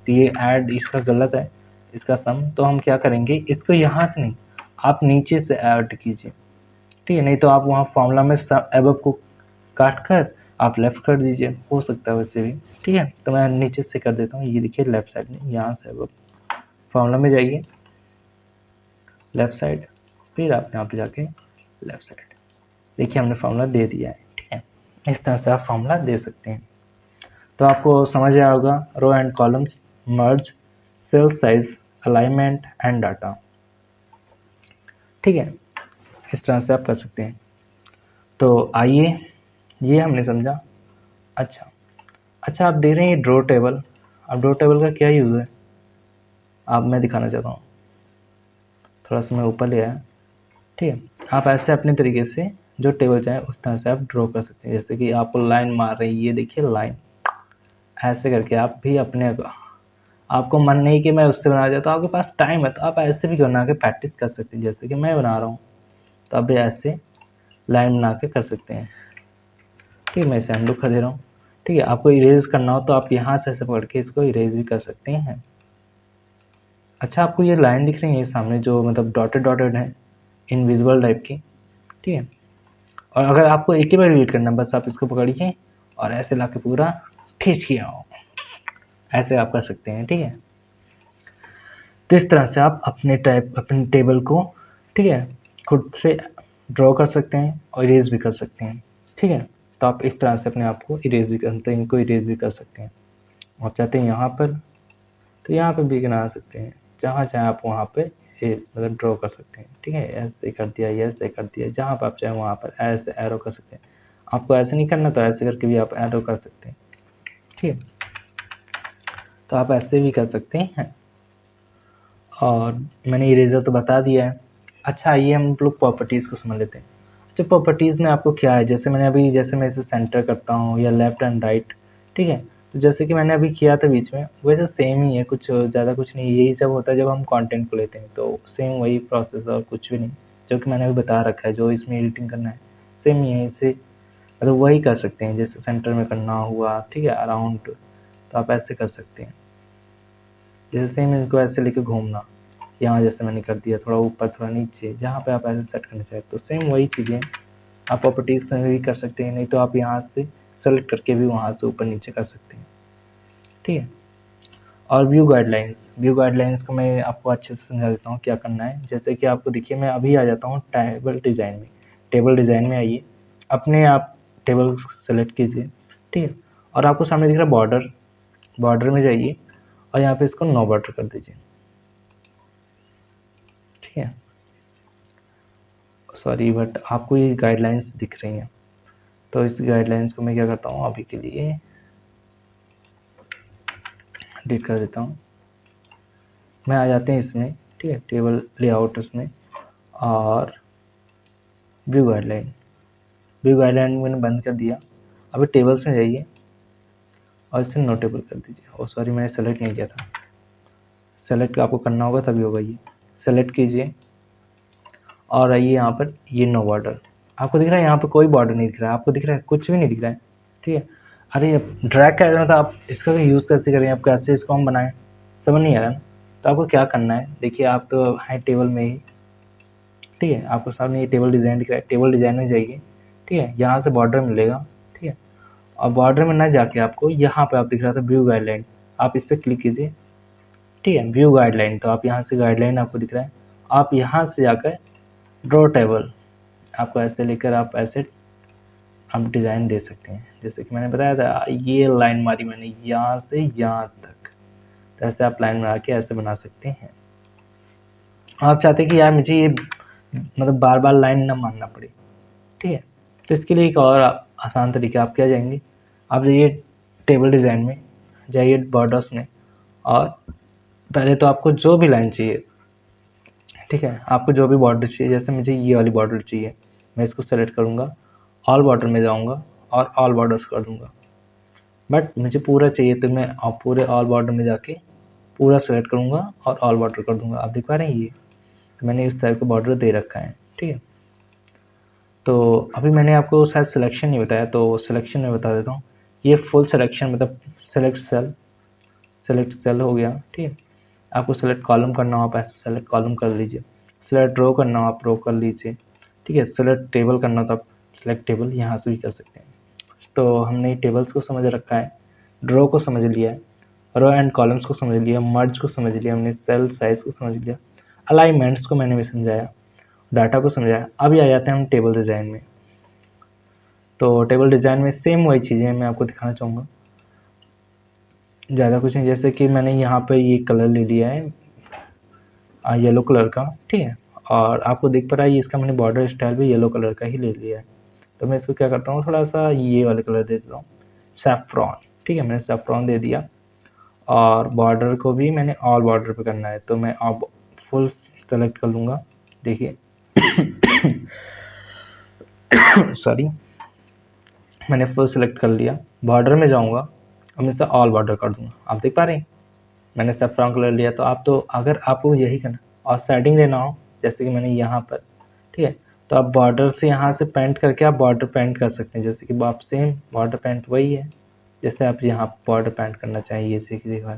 Speaker 1: तो ये ऐड इसका गलत है, इसका सम। तो हम क्या करेंगे, इसको यहाँ से नहीं, आप नीचे से ऐड कीजिए, ठीक है। नहीं तो आप वहाँ फॉर्मूला में एबव को काट कर आप लेफ्ट कर दीजिए, हो सकता है वैसे भी, ठीक है। तो मैं नीचे से कर देता हूँ, ये देखिए लेफ्ट साइड में, यहाँ से एबव, फॉर्मूला में जाइए लेफ्ट साइड, फिर आप यहाँ पे जाके लेफ्ट साइड, देखिए हमने फार्मूला दे दिया है, ठीक है। इस तरह से आप फार्मूला दे सकते हैं। तो आपको समझ आया होगा, row and columns, merge, cell size, alignment and data, ठीक है। इस तरह से आप कर सकते हैं। तो आइए, ये हमने समझा। अच्छा अच्छा, आप देख रहे हैं ये ड्रॉ टेबल, अब ड्रॉ टेबल का क्या यूज़ है, आप मैं दिखाना चाहता हूँ। थोड़ा सा मैं ऊपर ले आया, ठीक है। आप ऐसे अपने तरीके से जो टेबल चाहे उस तरह से आप ड्रॉ कर सकते हैं। जैसे कि आपको लाइन मार रही है, ये देखिए लाइन, ऐसे करके आप भी अपने, आपको मन नहीं कि मैं उससे बना जाता, तो आपके पास टाइम है तो आप ऐसे भी बना के प्रैक्टिस कर सकते हैं। जैसे कि मैं बना रहा हूँ, तो आप भी ऐसे लाइन बना के कर सकते हैं, ठीक है। मैं इसे अनडू कर दे रहा हूँ, ठीक है। आपको इरेज करना हो तो आप यहाँ से ऐसे पकड़ के इसको इरेज भी कर सकते हैं। अच्छा, आपको ये लाइन दिख रही है सामने जो मतलब डॉटेड डॉटेड है, इनविजिबल टाइप की, ठीक है। और अगर आपको एक ही बार रीड करना, बस आप इसको पकड़िए और ऐसे ला के पूरा खींच के आओ, ऐसे आप कर सकते हैं, ठीक है। तो इस तरह से आप अपने टेबल को, ठीक है, खुद से ड्रॉ कर सकते हैं और इरेज भी कर सकते हैं, ठीक है। तो आप इस तरह से अपने आप को इरेज भी कर सकते हैं, इनको इरेज भी कर सकते हैं। आप चाहते हैं यहाँ पर, तो यहाँ पे भी बना सकते हैं, जहाँ चाहे आप वहाँ पे मतलब ड्रॉ कर सकते हैं, ठीक है। ऐसे कर दिया, ऐसे कर दिया, जहाँ पर आप चाहें वहाँ पर ऐसे एरो कर सकते हैं। आपको ऐसे नहीं करना तो ऐसे करके भी आप एरो कर सकते हैं, ठीक है। तो आप ऐसे भी कर सकते हैं। और मैंने इरेजर तो बता दिया है। अच्छा आइए हम लोग प्रॉपर्टीज़ को समझ लेते हैं। अच्छा, प्रॉपर्टीज़ में आपको क्या है, जैसे मैंने अभी, जैसे मैं इसे सेंटर करता हूँ या लेफ़्ट एंड राइट, ठीक है। तो जैसे कि मैंने अभी किया था बीच में, वैसे सेम ही है, कुछ ज़्यादा कुछ नहीं। यही सब होता है जब हम कंटेंट को लेते हैं, तो सेम वही प्रोसेस और कुछ भी नहीं, जो कि मैंने अभी बता रखा है। जो इसमें एडिटिंग करना है सेम ही है, इसे मतलब वही कर सकते हैं, जैसे सेंटर में करना हुआ, ठीक है, अराउंड, तो आप ऐसे कर सकते हैं। जैसे सेम इनको ऐसे लेके घूमना, यहाँ जैसे मैंने कर दिया, थोड़ा ऊपर थोड़ा नीचे, जहाँ पे आप ऐसे सेट करना चाहें, तो सेम वही चीज़ें आप प्रॉपर्टीज़ में भी कर सकते हैं, नहीं तो आप यहाँ से सेलेक्ट करके भी वहाँ से ऊपर नीचे कर सकते हैं, ठीक है। और व्यू गाइडलाइंस को मैं आपको अच्छे से समझा देता हूँ क्या करना है। जैसे कि आपको देखिए, मैं अभी आ जाता हूँ टेबल डिज़ाइन में आइए, अपने आप टेबल सेलेक्ट कीजिए, ठीक है। और आपको सामने दिख रहा है बॉर्डर में जाइए और यहाँ पे इसको नो बॉर्डर कर दीजिए, ठीक है। सॉरी, बट आपको ये गाइडलाइंस दिख रही हैं, तो इस गाइडलाइंस को मैं क्या करता हूँ, अभी के लिए डिलीट कर देता हूँ। मैं आ जाते हैं इसमें, ठीक है, टेबल लेआउट उसमें, और व्यू गाइडलाइन मैंने बंद कर दिया। अभी टेबल्स में जाइए और इसे नोटेबल कर दीजिए। ओ सॉरी, मैंने सेलेक्ट नहीं किया था, सेलेक्ट आपको करना होगा तभी होगा। ये सेलेक्ट कीजिए और आइए यहाँ पर, ये नो बॉर्डर आपको दिख रहा है, यहाँ पे कोई बॉर्डर नहीं दिख रहा है, आपको दिख रहा है, कुछ भी नहीं दिख रहा है, ठीक है। अरे ड्रैग क्या करना था, आप इसका यूज़ कैसे करें, आप कैसे इसको हम बनाएं, समझ नहीं आ रहा ना। तो आपको क्या करना है, देखिए आप तो हैं टेबल में ही, ठीक है, आपको सामने ये टेबल डिज़ाइन दिख रहा है, टेबल डिज़ाइन में जाइए, ठीक है, यहाँ से बॉर्डर मिलेगा, ठीक है। और बॉर्डर में ना जाके आपको यहाँ पे आप दिख रहा था व्यू गाइडलाइन, आप इस पर क्लिक कीजिए, ठीक है, व्यू गाइडलाइन, तो आप यहाँ से गाइडलाइन आपको दिख रहा है, आप यहाँ से जाकर ड्रॉ टेबल, आपको ऐसे लेकर आप ऐसे आप डिज़ाइन दे सकते हैं। जैसे कि मैंने बताया था, ये लाइन मारी मैंने यहाँ से यहाँ तक, तो ऐसे आप लाइन बना के ऐसे बना सकते हैं। आप चाहते हैं कि यार मुझे ये मतलब बार बार लाइन ना मारना पड़े, ठीक है, तो इसके लिए एक और आसान तरीका, आप क्या जाएंगे, आप जाइए टेबल डिज़ाइन में, जाइए बॉर्डर्स में, और पहले तो आपको जो भी लाइन चाहिए, ठीक है, आपको जो भी बॉर्डर चाहिए, जैसे मुझे ये वाली बॉर्डर चाहिए, मैं इसको सेलेक्ट करूँगा, ऑल बॉर्डर में जाऊँगा और ऑल बॉर्डर्स कर दूँगा। बट मुझे पूरा चाहिए तो मैं पूरे ऑल बॉर्डर में जाके पूरा सेलेक्ट करूँगा और ऑल बॉर्डर कर दूँगा। आप देख पा रहे हैं, ये तो मैंने इस टाइप का बॉर्डर दे रखा है, ठीक है। तो अभी मैंने आपको शायद सिलेक्शन नहीं बताया, तो सिलेक्शन में बता देता हूँ। ये फुल सिलेक्शन मतलब सेलेक्ट सेल हो गया, ठीक है। आपको सेलेक्ट कॉलम करना हो, आप ऐसे सेलेक्ट कॉलम कर लीजिए, सेलेक्ट रो करना हो आप रो कर लीजिए, ठीक है। सेलेक्ट टेबल करना हो तो आप सेलेक्ट टेबल यहाँ से भी कर सकते हैं। तो हमने टेबल्स को समझ रखा है, ड्रॉ को समझ लिया है, रो एंड कॉलम्स को समझ लिया, मर्ज को समझ लिया हमने, सेल साइज को समझ लिया, अलाइनमेंट्स को मैंने भी समझाया, डाटा को समझाया। अभी आ जाते हैं हम टेबल डिज़ाइन में। तो टेबल डिज़ाइन में सेम वही चीज़ें मैं आपको दिखाना चाहूँगा, ज़्यादा कुछ नहीं। जैसे कि मैंने यहाँ पे ये कलर ले लिया है येलो कलर का, ठीक है, और आपको दिख पा रहा है इसका मैंने बॉर्डर स्टाइल भी येलो कलर का ही ले लिया है। तो मैं इसको क्या करता हूँ, थोड़ा सा ये वाले कलर दे देता हूँ, सैफ्रॉन, ठीक है, मैंने सैफ्रॉन दे दिया। और बॉर्डर को भी मैंने ऑल बॉर्डर पे करना है, तो मैं अब फुल सेलेक्ट कर लूँगा, देखिए सॉरी, मैंने फुल सेलेक्ट कर लिया, बॉर्डर में जाऊँगा, अब मैं इसे ऑल बॉर्डर कर दूँगा। आप देख पा रहे हैं मैंने सैफ्रॉन कलर लिया। तो आप तो अगर आपको यही करना और शेडिंग देना हो, जैसे कि मैंने यहाँ पर, ठीक है, तो आप बॉर्डर से यहाँ से पेंट करके आप बॉर्डर पेंट कर सकते हैं। जैसे कि आप सेम बॉर्डर पेंट वही है, जैसे आप यहाँ बॉर्डर पेंट करना चाहिए जैसे कि दिखा,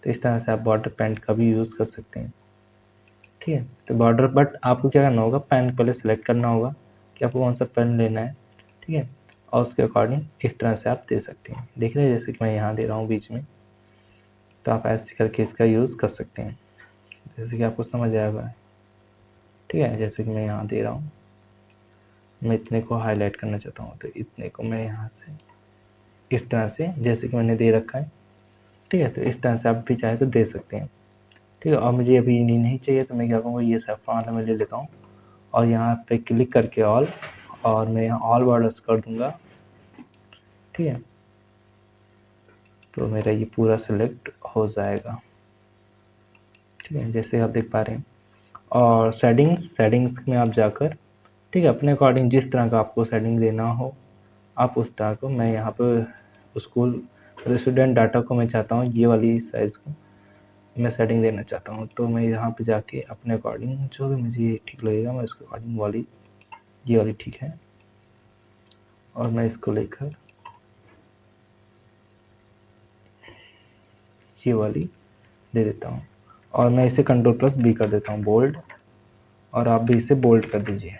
Speaker 1: तो इस तरह से आप बॉर्डर पेंट का भी यूज़ कर सकते हैं, ठीक है। तो बॉर्डर, बट आपको क्या करना होगा, पेन पहले सेलेक्ट करना होगा कि आपको कौन सा पेन लेना है, ठीक है, और उसके अकॉर्डिंग इस तरह से आप दे सकते हैं। देख रहे हैं जैसे कि मैं यहाँ दे रहा हूँ बीच में, तो आप ऐसे करके इसका यूज़ कर सकते हैं, जैसे कि आपको समझ आएगा, ठीक है। जैसे कि मैं यहाँ दे रहा हूँ, मैं इतने को हाईलाइट करना चाहता हूँ, तो इतने को मैं यहाँ से इस तरह से, जैसे कि मैंने दे रखा है, ठीक है, तो इस तरह से आप भी चाहे तो दे सकते हैं, ठीक है। और मुझे अभी नहीं चाहिए तो मैं क्या करूँगा, ये सैफ्रॉन मैं ले लेता हूँ और यहाँ पे क्लिक करके ऑल, और मैं यहाँ ऑल बॉर्डर्स कर दूँगा, ठीक है। तो मेरा ये पूरा सिलेक्ट हो जाएगा, ठीक है, जैसे आप देख पा रहे हैं। और सेटिंग्स में आप जाकर, ठीक है, अपने अकॉर्डिंग जिस तरह का आपको सेटिंग देना हो आप उस तरह को, मैं यहाँ पर स्कूल स्टूडेंट डाटा को मैं चाहता हूँ ये वाली साइज़ को मैं सेटिंग देना चाहता हूँ, तो मैं यहाँ पे जाके अपने अकॉर्डिंग जो भी मुझे ठीक लगेगा मैं उसके अकॉर्डिंग वाली, ये वाली ठीक है। और मैं इसको लेकर ये वाली दे देता हूँ और मैं इसे Ctrl+B कर देता हूँ बोल्ड, और आप भी इसे बोल्ड कर दीजिए।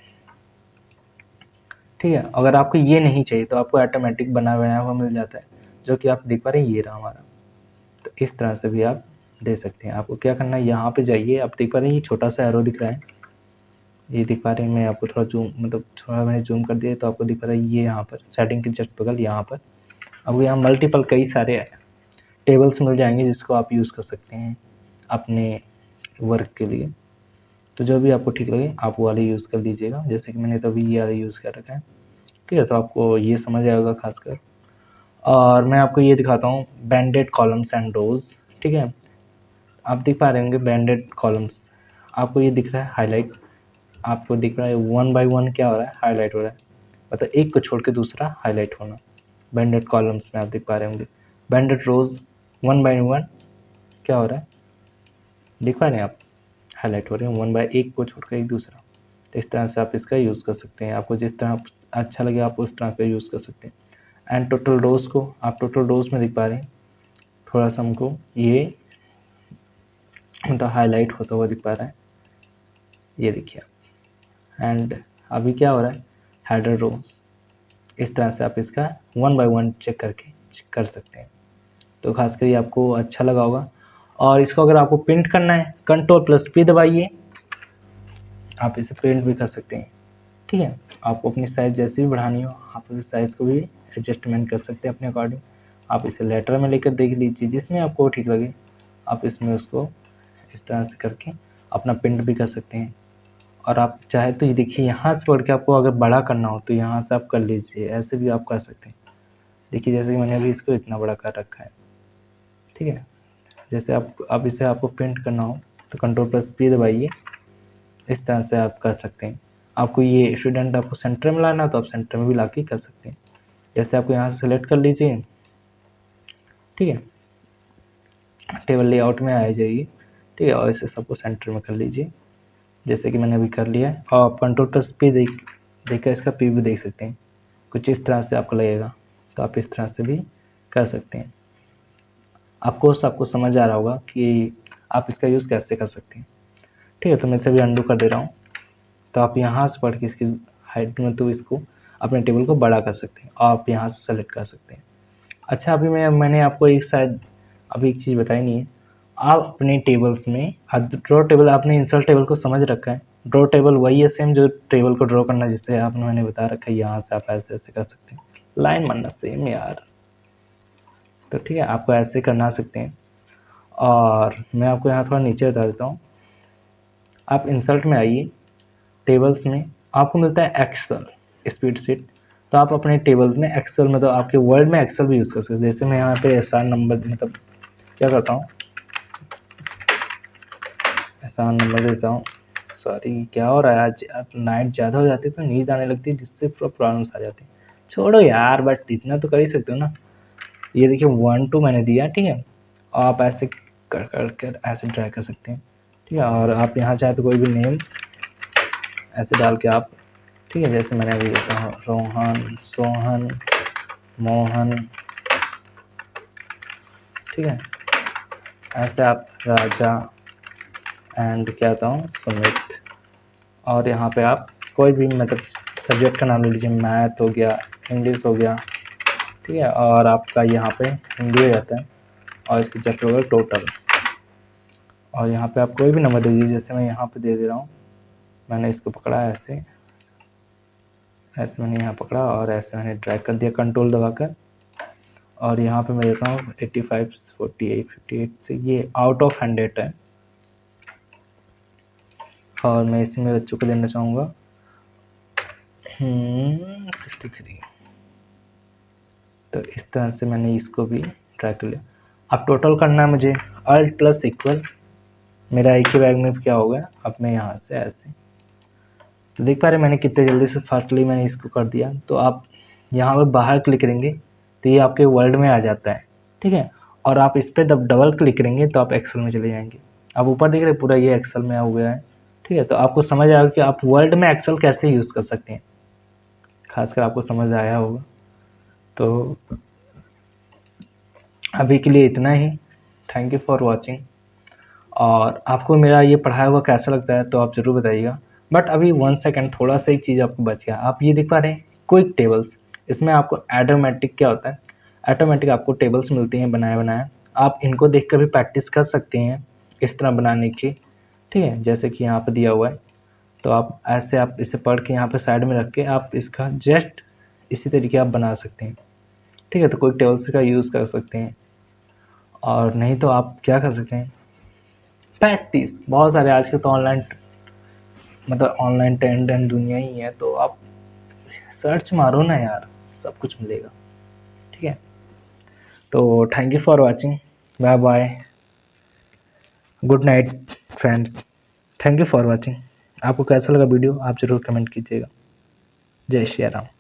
Speaker 1: ठीक है, अगर आपको ये नहीं चाहिए तो आपको ऑटोमेटिक बना हुआ मिल जाता है, जो कि आप देख पा रहे हैं, ये रहा हमारा। तो इस तरह से भी आप दे सकते हैं। आपको क्या करना है, यहाँ पे जाइए, आप देख पा रहे हैं ये छोटा सा एरो दिख रहा है, ये दिख पा रहे हैं। मैं आपको थोड़ा जूम थोड़ा मैंने जूम कर दिया तो आपको दिख पा रहा है ये यहाँ पर सेटिंग के जस्ट बगल यहाँ पर आपको यहाँ मल्टीपल कई सारे टेबल्स मिल जाएंगे जिसको आप यूज़ कर सकते हैं अपने वर्क के लिए। तो जो भी आपको ठीक लगे आप वो वाले यूज़ कर लीजिएगा, जैसे कि मैंने तो अभी ये वाला यूज़ कर रखा है। ठीक है, तो आपको ये समझ आएगा खासकर। और मैं आपको ये दिखाता हूँ बैंडेड कॉलम्स एंड रोज। ठीक है, आप देख पा रहे होंगे बैंडेड कॉलम्स, आपको ये दिख रहा है हाईलाइट, आपको दिख रहा है 1 बाय 1 क्या हो रहा है, हाईलाइट हो रहा है, मतलब एक को छोड़ के दूसरा हाईलाइट होना। बैंडेड कॉलम्स में आप देख पा रहे होंगे। बैंडेड रोज 1 बाय 1 क्या हो रहा है, देख पा रहे हैं आप, हाईलाइट हो रहे हैं 1 बाय 1 को छोड़कर एक दूसरा। तो इस तरह से आप इसका यूज़ कर सकते हैं, आपको जिस तरह अच्छा लगे आप उस तरह का यूज़ कर सकते हैं। एंड टोटल रोज को आप टोटल रोज में देख पा रहे हैं, थोड़ा सा हमको ये मतलब हाईलाइट होता हुआ दिख पा रहा है, ये देखिए आप। एंड अभी क्या हो रहा है, हेडर रोज। इस तरह से आप इसका 1 बाय 1 चेक करके कर सकते हैं। तो खासकर ये आपको अच्छा लगा होगा। और इसको अगर आपको प्रिंट करना है Ctrl+P दबाइए, आप इसे प्रिंट भी कर सकते हैं। ठीक है, आपको अपनी साइज़ जैसी भी बढ़ानी हो आप उस साइज़ को भी एडजस्टमेंट कर सकते हैं अपने अकॉर्डिंग। आप इसे लेटर में लेकर देख लीजिए, जिसमें आपको ठीक लगे आप इसमें उसको इस तरह से करके अपना प्रिंट भी कर सकते हैं। और आप चाहे तो ये देखिए यहाँ से पढ़ के आपको अगर बड़ा करना हो तो यहाँ से आप कर लीजिए, ऐसे भी आप कर सकते हैं। देखिए जैसे कि मैंने अभी इसको इतना बड़ा कर रखा है। ठीक है, जैसे आप इसे आपको प्रिंट करना हो तो Ctrl+P दबाइए, इस तरह से आप कर सकते हैं। आपको ये स्टूडेंट आपको सेंटर में लाना है तो आप सेंटर में भी ला के कर सकते हैं। जैसे आपको यहाँ से सेलेक्ट कर लीजिए, ठीक है, टेबल लेआउट में आ जाइए। ठीक है, और इसे सबको सेंटर में कर लीजिए, जैसे कि मैंने अभी कर लिया है। और आप Ctrl+P देखकर इसका पी भी देख सकते हैं, कुछ इस तरह से आपको लगेगा, तो आप इस तरह से भी कर सकते हैं। आपको समझ आ रहा होगा कि आप इसका यूज़ कैसे कर सकते हैं। ठीक है, तो मैं इसे भी अंडू कर दे रहा हूँ। तो आप यहाँ से पढ़ के इसकी हाइट में तो इसको अपने टेबल को बड़ा कर सकते हैं, और आप यहाँ से सेलेक्ट कर सकते हैं। अच्छा, अभी मैंने आपको अभी एक चीज़ बताई नहीं है। आप अपने टेबल्स में ड्रॉ टेबल, आपने इंसर्ट टेबल को समझ रखा है। ड्रॉ टेबल वही है सेम जो टेबल को ड्रॉ करना जिससे मैंने बता रखा है, यहाँ से आप ऐसे ऐसे कर सकते हैं। लाइन बनना सेम यार, तो ठीक है, आपको ऐसे करना सकते हैं। और मैं आपको यहाँ थोड़ा नीचे बता देता हूँ। आप इंसर्ट में आइए, टेबल्स में आपको मिलता है एक्सेल स्प्रेडशीट। तो आप अपने टेबल में एक्सेल, मतलब आपके वर्ड में एक्सेल भी यूज़ कर सकते हैं। जैसे मैं यहाँ पे एसआर नंबर, मतलब क्या करता हूँ, एसआर नंबर देता हूँ। सॉरी, क्या हो रहा है आज नाइट ज़्यादा हो जाती है तो नींद आने लगती है, जिससे पूरा प्रॉब्लम्स आ जाती है। छोड़ो यार, बट इतना तो कर ही सकते हो ना। ये देखिए 1 2 मैंने दिया, ठीक है, आप ऐसे कर ऐसे ड्रैग कर सकते हैं। ठीक है, और आप यहाँ चाहे तो कोई भी नेम ऐसे डाल के आप, ठीक है, जैसे मैंने अभी देखा हूँ रोहन, सोहन, मोहन, ठीक है, ऐसे आप राजा एंड क्या था हूँ सुमित। और यहाँ पे आप कोई भी मतलब सब्जेक्ट का नाम ले लीजिए, मैथ हो गया, इंग्लिश हो गया, ठीक है, और आपका यहाँ पे हिंदी हो जाता है, और इसकी जस्ट होगा टोटल। और यहाँ पे आप कोई भी नंबर दे दीजिए, जैसे मैं यहाँ पे दे दे रहा हूँ। मैंने इसको पकड़ा ऐसे ऐसे मैंने यहाँ पकड़ा और ऐसे मैंने ड्रैग कर दिया कंट्रोल दबाकर। और यहाँ पे मैं देता हूँ 85 48 58 से ये आउट ऑफ 100 है। और मैं इसी में बच्चों को देना चाहूँगा 63। तो इस तरह से मैंने इसको भी ट्राई कर लिया। अब टोटल करना है मुझे, अल्ट प्लस इक्वल, मेरा एक ही बैग में क्या हो गया, अब मैं यहाँ से ऐसे, तो देख पा रहे मैंने कितने जल्दी से फास्टली मैंने इसको कर दिया। तो आप यहाँ पर बाहर क्लिक करेंगे तो ये आपके वर्ड में आ जाता है, ठीक है, और आप इस पर जब डबल क्लिक करेंगे तो आप एक्सेल में चले जाएंगे। आप ऊपर देख रहे पूरा ये एक्सेल में हो गया है, ठीक है। तो आपको समझ आएगा कि आप वर्ड में एक्सेल कैसे यूज़ कर सकते हैं। खासकर आपको समझ आया होगा। तो अभी के लिए इतना ही। Thank you for watching. और आपको मेरा ये पढ़ाया हुआ कैसा लगता है तो आप ज़रूर बताइएगा। बट अभी 1 सेकंड, थोड़ा सा एक चीज़ आपको बच गया। आप ये देख पा रहे हैं क्विक टेबल्स। इसमें आपको ऑटोमेटिक क्या होता है, ऑटोमेटिक आपको टेबल्स मिलती हैं बनाए-बनाए। आप इनको देख कर भी प्रैक्टिस कर सकते हैं इस तरह बनाने की, ठीक है? जैसे कि यहाँ पे दिया हुआ है, तो आप ऐसे आप इसे पढ़ के यहाँ पे साइड में रख के आप इसका जस्ट इसी तरीके आप बना सकते हैं, ठीक है? तो क्विक टेबल्स का यूज़ कर सकते हैं। और नहीं तो आप क्या कर सकते हैं, प्रैक्टिस। बहुत सारे आज के तो ऑनलाइन, मतलब ऑनलाइन ट्रेंड एंड दुनिया ही है, तो आप सर्च मारो ना यार, सब कुछ मिलेगा, ठीक है? तो thank you for watching, bye bye, good night friends. Thank you for watching. आपको कैसा लगा वीडियो आप ज़रूर कमेंट कीजिएगा। जय श्री राम।